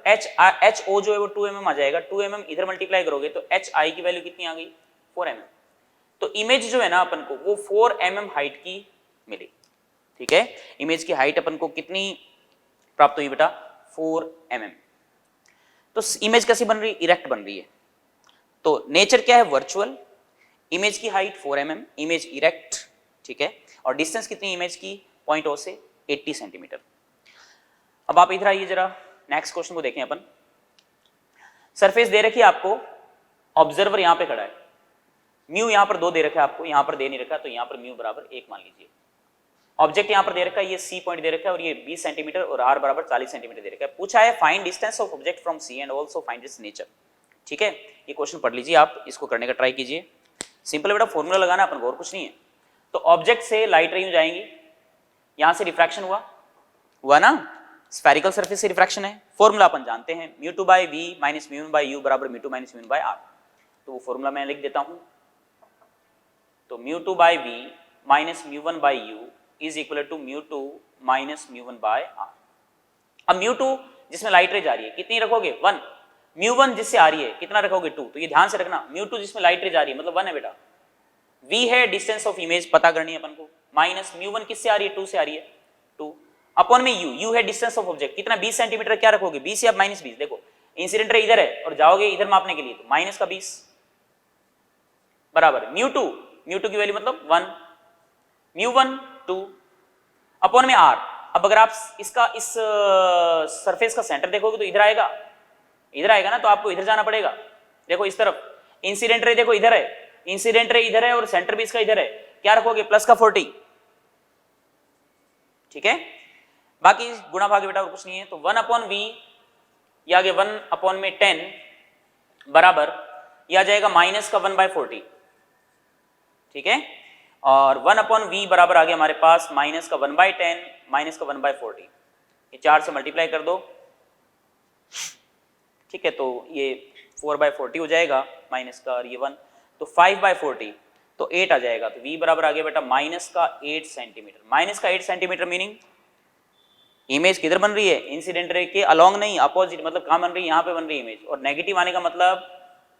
HO जो है वो 2 mm आ जाएगा। 2 mm इधर मल्टीप्लाई करोगे तो HI की वैल्यू कितनी आ गई? 4 mm। तो इमेज जो है ना अपन को वो 4 mm हाइट की मिली, ठीक है। इमेज की हाइट अपन को कितनी प्राप्त हुई बेटा? 4 mm। तो इमेज कैसी बन रही? इरेक्ट बन रही है। तो नेचर क्या है? वर्चुअल। इमेज की हाइट 4 mm, इमेज इरेक्ट, ठीक है। और डिस्टेंस कितनी इमेज की? पॉइंट ओ से 80 सेंटीमीटर। अब आप इधर आइए जरा, नेक्स्ट क्वेश्चन को देखें अपन। सरफेस दे रखी है आपको, ऑब्जर्वर यहां पे खड़ा है, म्यू यहाँ पर 2 दे रखा है आपको, यहाँ पर दे नहीं रखा, तो यहाँ पर म्यू बराबर 1 मान लीजिए। ऑब्जेक्ट यहाँ पर दे रखा है, ये सी पॉइंट दे रखा है और ये 20 सेंटीमीटर और आर बराबर 40 सेंटीमीटर दे रखा है। पूछा है find distance of object from C and also find its nature. ठीक है, ये क्वेश्चन पढ़ लीजिए आप, इसको करने का ट्राई कीजिए। सिंपल बेटा फॉर्मूला लगाना अपन को, और कुछ नहीं है। तो ऑब्जेक्ट से लाइट रे यूं जाएंगी, यहां से रिफ्रैक्शन हुआ ना, स्फेरिकल सरफेस से रिफ्रैक्शन है। फॉर्मूला अपन जानते हैं, mu two by v minus mu one by u बराबर mu two minus mu one by r. तो वो फॉर्मूला मैं लिख देता हूं, तो mu two by v minus mu one by u is equal to mu two minus mu one by r. अब mu two जिसमें लाइट रे जा रही है कितनी रखोगे 1, म्यू वन जिससे आ रही है कितना रखोगे 2। तो ये ध्यान से रखना, म्यू टू जिसमें लाइट रे जा रही है मतलब 1 है बेटा। v है डिस्टेंस ऑफ इमेज पता करनी है अपन को, माइनस म्यू वन किससे आ रही है 2 से आ रही है 2 अपॉन में u है डिस्टेंस ऑफ ऑब्जेक्ट कितना 20 सेंटीमीटर। क्या रखोगे 20 या माइनस 20। देखो इंसिडेंट रे इधर है और जाओगे इधर मापने के लिए तो माइनस का 20 बराबर म्यू टू की वैल्यू मतलब 1, म्यू वन 2 अपॉन में r। अब अगर आप इसका इस सरफेस का सेंटर देखोगे तो इधर आएगा ना, तो आपको इधर जाना पड़ेगा। देखो इस तरफ इंसिडेंट रे देखो इधर है, इंसिडेंट रे इधर है और सेंटर भी इसका इधर है। क्या रखोगे प्लस का 40। ठीक है, बाकी गुणा भाग बेटा और कुछ नहीं है। तो 1 अपॉन वी या आगे 1 अपॉन में 10 बराबर यह आ जाएगा माइनस का 1/40। ठीक है, और 1 अपॉन वी बराबर आ गया हमारे पास माइनस का 1/10 माइनस का 1/40। ये 4 से मल्टीप्लाई कर दो। ठीक है, तो ये 4/40 हो जाएगा माइनस का, और ये 1 तो 5/40 तो 8 आ जाएगा। तो v बराबर आ गया बेटा माइनस का 8 सेंटीमीटर। माइनस का 8 सेंटीमीटर मीनिंग इमेज किधर बन रही है इंसिडेंट रे के अलोंग नहीं, अपोजिट। मतलब कहां बन रही है, यहां पे बन रही है इमेज। और नेगेटिव आने का मतलब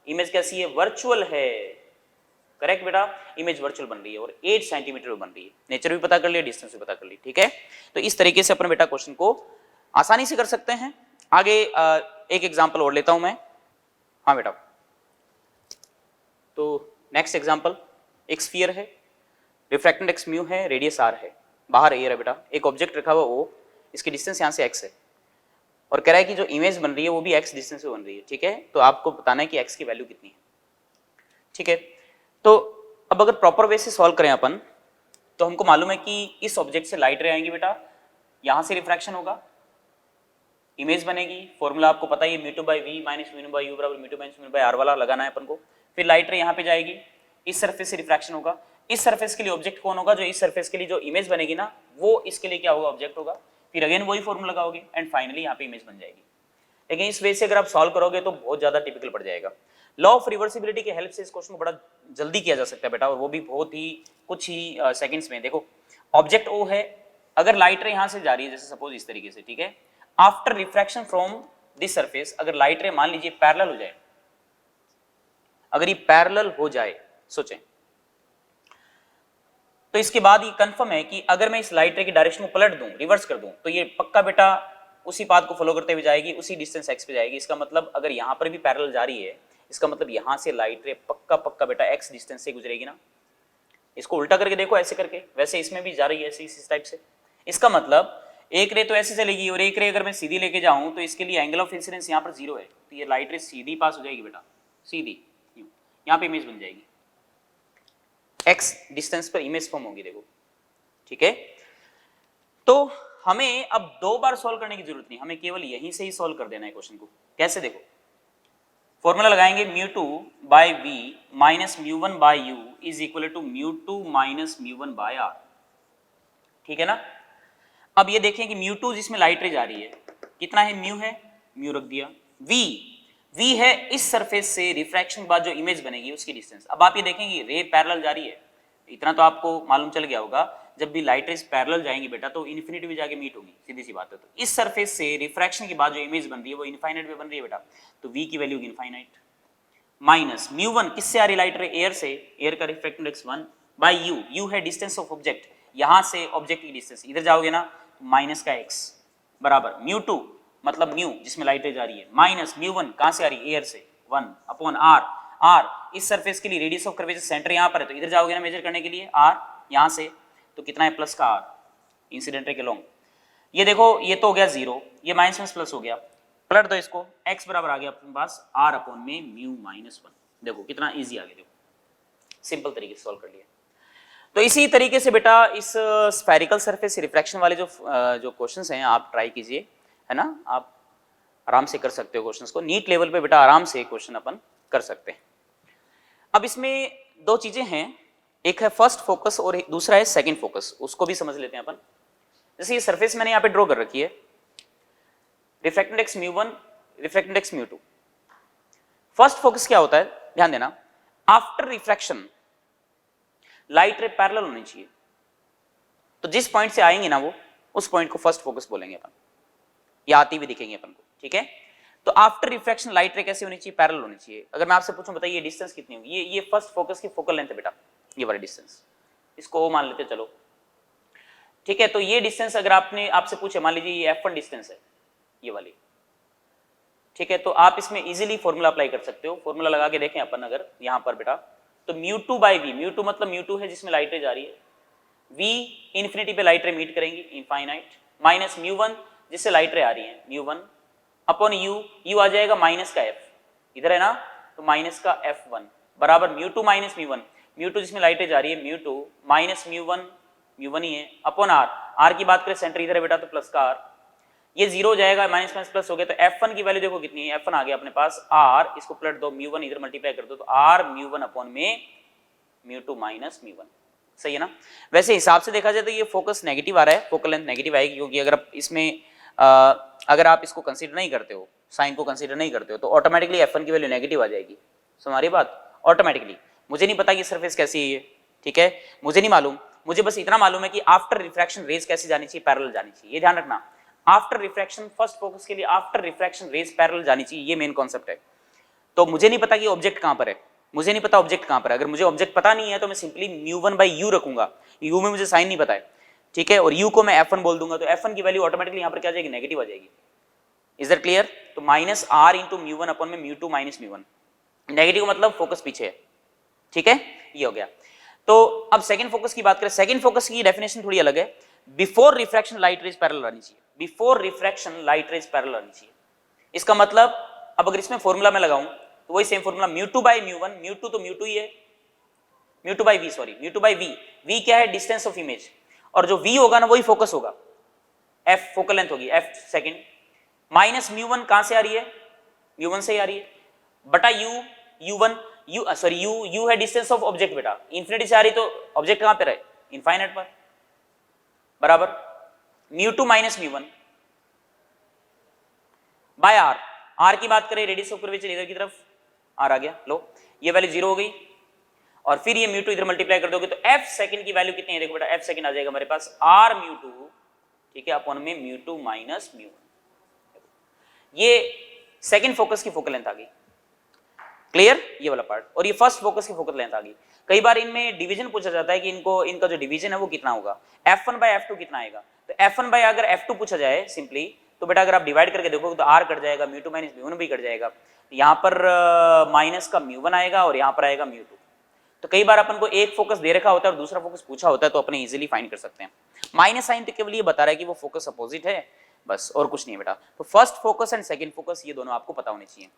इमेज कैसी है, वर्चुअल है। करेक्ट बेटा, इमेज वर्चुअल बन रही है और 8 सेंटीमीटर बन रही है। नेचर भी पता कर लिया, डिस्टेंस भी पता कर ली। ठीक है, तो इस तरीके से अपन बेटा क्वेश्चन को आसानी से कर सकते हैं। आगे एक एग्जांपल और लेता हूं मैं। हाँ बेटा, तो नेक्स्ट एग्जांपल, एक स्फीयर है, रिफ्रैक्टेड एक्स म्यू है, रेडियस आर है, बाहर एयर है बेटा, एक ऑब्जेक्ट रखा हुआ ओ, इसकी डिस्टेंस यहाँ से एक्स है और कह रहा है कि जो इमेज बन रही है वो भी एक्स डिस्टेंस से बन रही है। ठीक है, तो आपको बताना है कि एक्स की वैल्यू कितनी है। ठीक है, तो अब अगर प्रॉपर वे से सॉल्व करें अपन, तो हमको मालूम है कि इस ऑब्जेक्ट से लाइट रे आएंगी बेटा, यहां से रिफ्रैक्शन होगा, इमेज बनेगी। फॉर्मूला आपको पता है mu two by v minus mu by u बराबर mu two minus mu by r वाला लगाना है अपन को। फिर लाइट रे यहाँ पे जाएगी, इस सरफेस से रिफ्रैक्शन होगा। इस सरफेस के लिए ऑब्जेक्ट कौन होगा, जो इस सरफेस के लिए जो इमेज बनेगी ना, वो इसके लिए क्या होगा, ऑब्जेक्ट होगा। फिर अगेन वही फॉर्मूला लगाओगे एंड फाइनली यहाँ पे इमेज बन जाएगी। लेकिन इस वे से अगर आप सॉल्व करोगे तो बहुत ज्यादा टिपिकल पड़ जाएगा। लॉ ऑफ रिवर्सिबिलिटी के हेल्प से इस क्वेश्चन को बड़ा जल्दी किया जा सकता है बेटा, और वो भी बहुत ही कुछ ही सेकंड्स में। देखो ऑब्जेक्ट ओ है, अगर लाइट रे यहाँ से जा रही है जैसे सपोज इस तरीके से, ठीक है, after refraction from this surface, अगर लाइट रे मान लीजिए पैरेलल हो जाए, अगर ये पैरेलल हो जाए, सोचें, तो इसके बाद ये कंफर्म है कि अगर मैं इस लाइट रे की डायरेक्शन को पलट दूं, रिवर्स कर दूं, तो ये पक्का बेटा उसी पाथ को फॉलो करते हुए जाएगी, उसी डिस्टेंस एक्स पे जाएगी। इसका मतलब अगर यहां पर भी पैरेलल जा रही है, इसका मतलब यहां से लाइट रे पक्का बेटा एक्स डिस्टेंस से गुजरेगी ना। इसको उल्टा करके देखो, ऐसे करके, वैसे इसमें भी जा रही है ऐसे इस टाइप से। इसका मतलब एक रे तो ऐसे चलेगी और एक रे अगर मैं सीधी लेके जाऊं तो इसके लिए एंगल ऑफ इंसिडेंस यहाँ पर 0 है, तो ये लाइट रे सीधी पास हो जाएगी बेटा, सीधी यहाँ पे इमेज बन जाएगी, एक्स डिस्टेंस पर इमेज फॉर्म होगी। देखो ठीक है, तो हमें अब 2 बार सॉल्व करने की जरूरत नहीं, हमें केवल यहीं से ही सॉल्व कर देना है क्वेश्चन को। कैसे, देखो फॉर्मूला लगाएंगे mu two by v minus mu one by u is equal to mu two minus mu one by r. ठीक है ना। अब ये देखें कि म्यू टू जिसमें लाइट रे जा रही है कितना है, म्यू है, म्यू रख दिया। वी है इस सरफेस से रिफ्रैक्शन के बाद जो इमेज बनेगी उसकी डिस्टेंस। अब आप ये देखेंगे रे पैरेलल जा रही है, इतना तो आपको मालूम चल गया होगा, जब भी लाइट रेज पैरेलल जाएंगी बेटा तो इन्फिनिटी में जाके मीट होगी, सीधी सी बात है। तो इस सरफेस से रिफ्रैक्शन के बाद जो इमेज बन रही है वो इनफाइनाइट में बन रही है बेटा, तो v की value infinite. Minus mu one किससे आ रही लाइट रे, एयर से, एयर का रिफ्रैक्टिव इंडेक्स 1 बाई यू है डिस्टेंस ऑफ ऑब्जेक्ट, यहां से ऑब्जेक्ट की डिस्टेंस, इधर जाओगे ना माइनस का x बराबर म्यू टू मतलब म्यू जिसमें लाइट रे जा रही है, माइनस म्यू वन कहां से आ रही है, एयर से, 1 अपॉन r इस सरफेस के लिए रेडियस ऑफ कर्वेचर सेंटर यहां पर है, तो इधर जाओगे ना मेजर करने के लिए r यहां से, तो कितना है प्लस का r इंसिडेंट रे के लॉन्ग। ये देखो ये तो हो गया 0, ये माइनस में प्लस हो गया, पलट दो इसको, x बराबर आ गया अपने पास r अपॉन में म्यू माइनस 1। देखो कितना इजी आ गया, देखो सिंपल तरीके से सॉल्व कर लिया। तो इसी तरीके से बेटा इस स्फेरिकल सरफेस रिफ्रैक्शन वाले जो क्वेश्चंस हैं आप ट्राई कीजिए, है ना, आप आराम से कर सकते हो क्वेश्चंस को, नीट लेवल पे बेटा आराम से क्वेश्चन अपन कर सकते हैं। अब इसमें दो चीजें हैं, एक है फर्स्ट फोकस और दूसरा है सेकंड फोकस, उसको भी समझ लेते हैं अपन। जैसे ये सरफेस मैंने यहाँ पे ड्रॉ कर रखी है, refracted index μ1, refracted index μ2। First focus क्या होता है, ध्यान देना, after refraction light ray parallel होनी चाहिए, तो जिस पॉइंट से आएंगे ना वो उस पॉइंट को फर्स्ट फोकस बोलेंगे अपन, या आती हुई दिखेंगे अपन को, ठीक है। तो आफ्टर रिफ्रैक्शन लाइट रे कैसे होनी चाहिए, पैरेलल होनी चाहिए। अगर मैं आपसे पूछूं बताइए डिस्टेंस कितनी होगी, ये फर्स्ट फोकस की फोकल लेंथ है बेटा, ये वाला डिस्टेंस, इसको O मान लेते चलो, ठीक है। तो ये डिस्टेंस अगर आपसे पूछे, मान लीजिए ये F1 डिस्टेंस है, ये वाली, ठीक है, तो आप इसमें इजीली फॉर्मूला अप्लाई कर सकते हो। फॉर्मूला लगा के देखें अपन अगर यहां पर बेटा, तो μ2 बाई वी, μ2 मतलब μ2 है जिसमें लाइट रे जा रही है, v इन्फिनिटी पे लाइट रे मीट करेंगी इनफाइनाइट, माइनस μ1 जिससे लाइट रे आ रही है μ1 अपॉन u आ जाएगा माइनस का f, इधर है ना, तो माइनस का f1 बराबर μ2 माइनस μ1, μ2 जिसमें लाइट रे जा रही है μ2 माइनस μ1 ही है अपॉन r की बात करें सेंटर इधर है बेटा तो प्लस का r, ये जीरो हो जाएगा, माइनस माइनस प्लस हो गया, तो f1 की वैल्यू देखो कितनी है, f1 आ गया अपने पास r, इसको पलट दो, μ1 इधर मल्टीप्लाई कर दो, तो r μ1 अपॉन में μ2 माइनस μ1, सही है ना। वैसे हिसाब से देखा जाए तो ये फोकस नेगेटिव आ रहा है, फोकल लेंथ नेगेटिव आएगी, क्योंकि अगर आप इसमें अगर आप इसको कंसीडर नहीं करते हो, साइन को कंसीडर नहीं करते हो, तो ऑटोमेटिकली f1 की वैल्यू नेगेटिव आ जाएगी, हमारी बात ऑटोमेटिकली। मुझे नहीं पता कि सरफेस कैसी है ये, ठीक है, मुझे नहीं मालूम, मुझे बस इतना मालूम है कि आफ्टर रिफ्रैक्शन रेज कैसे जानी चाहिए, पैरेलल जानी चाहिए, ये ध्यान रखना। आफ्टर रिफ्रैक्शन, फर्स्ट फोकस के लिए आफ्टर रिफ्रैक्शन रेज पैरेलल जानी चाहिए, ये मेन कॉन्सेप्ट है। तो मुझे नहीं पता कि ऑब्जेक्ट कहां पर है, मुझे नहीं पता ऑब्जेक्ट कहां पर है, अगर मुझे ऑब्जेक्ट पता नहीं है तो मैं सिंपली μ1 बाई u रखूंगा, u में मुझे साइन नहीं पता है, ठीक है, और u को मैं f1 बोल दूंगा, तो f1 की वैल्यू ऑटोमेटिकली यहां पर क्या आ जाएगी, नेगेटिव आ जाएगी। Is that clear? तो माइनस r इंटू μ1 अपॉन में μ2 माइनस μ1, नेगेटिव मतलब फोकस पीछे है, ठीक है, ये हो गया। तो अब सेकंड फोकस की बात करें, सेकंड फोकस की डेफिनेशन थोड़ी अलग है, before refraction light rays parallel रहनी चाहिए, before refraction light rays parallel रहनी चाहिए। इसका मतलब अब अगर इसमें फॉर्मूला मैं लगाऊं तो वही सेम फॉर्मूला μ2 बाई μ1, μ2 तो μ2 ही है, μ2 by v, sorry μ2 by v क्या है, डिस्टेंस ऑफ इमेज, और जो v होगा ना वही फोकस होगा, f फोकल लेंथ होगी, f सेकंड, माइनस μ1 कहां से आ रही है, μ1 से ही आ रही है, बटा u है डिस्टेंस ऑफ ऑब्जेक्ट बेटा, इंफिनिटी से आ रही तो ऑब्जेक्ट कहां पर है, इनफाइनाइट पर, बराबर μ2 माइनस μ1 बाय r की बात करें, रेडियस ऑफ कर्वेचर इधर की तरफ r आ गया, लो ये वैल्यू जीरो हो गई, और फिर ये μ2 इधर मल्टीप्लाई कर दोगे तो f सेकंड की वैल्यू कितनी है, देखो बेटा f सेकंड आ जाएगा हमारे पास r μ2, ठीक है, अपॉन में μ2 माइनस μ1, ये सेकंड फोकस की फोकल लेंथ आ गई, क्लियर, ये वाला पार्ट। और ये फर्स्ट फोकस की फोकल लेंथ आ गई। कई बार इनमें डिवीजन पूछा जाता है कि इनका जो डिवीजन है वो कितना होगा, f1 बाय f2 कितना आएगा, तो f1 बाय अगर f2 पूछा जाए सिंपली, तो बेटा अगर आप डिवाइड करके देखोगे तो r कट जाएगा, μ2 माइनस μ1 भी कट जाएगा, यहाँ पर माइनस का μ1 आएगा और यहाँ पर आएगा μ2। तो कई बार अपन को एक फोकस दे रखा होता है और दूसरा फोकस पूछा होता है, तो अपने इजीली फाइंड कर सकते हैं। माइनस साइन तो केवल ये बता रहा है कि वो फोकस अपोजिट है, बस, और कुछ नहीं है बेटा। तो first focus and second focus ये दोनों आपको पता होने चाहिए,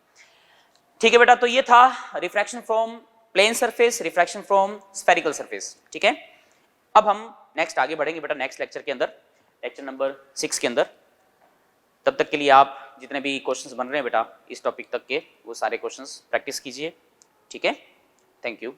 ठीक है बेटा। तो ये था refraction from plane surface, refraction from spherical surface, ठीक है। अब हम नेक्स्ट आगे बढ़ेंगे बेटा, नेक्स्ट लेक्चर के अंदर, लेक्चर नंबर 6 के अंदर। तब तक के लिए आप जितने भी क्वेश्चंस बन रहे हैं बेटा इस टॉपिक तक के, वो सारे क्वेश्चंस प्रैक्टिस कीजिए, ठीक है। Thank you.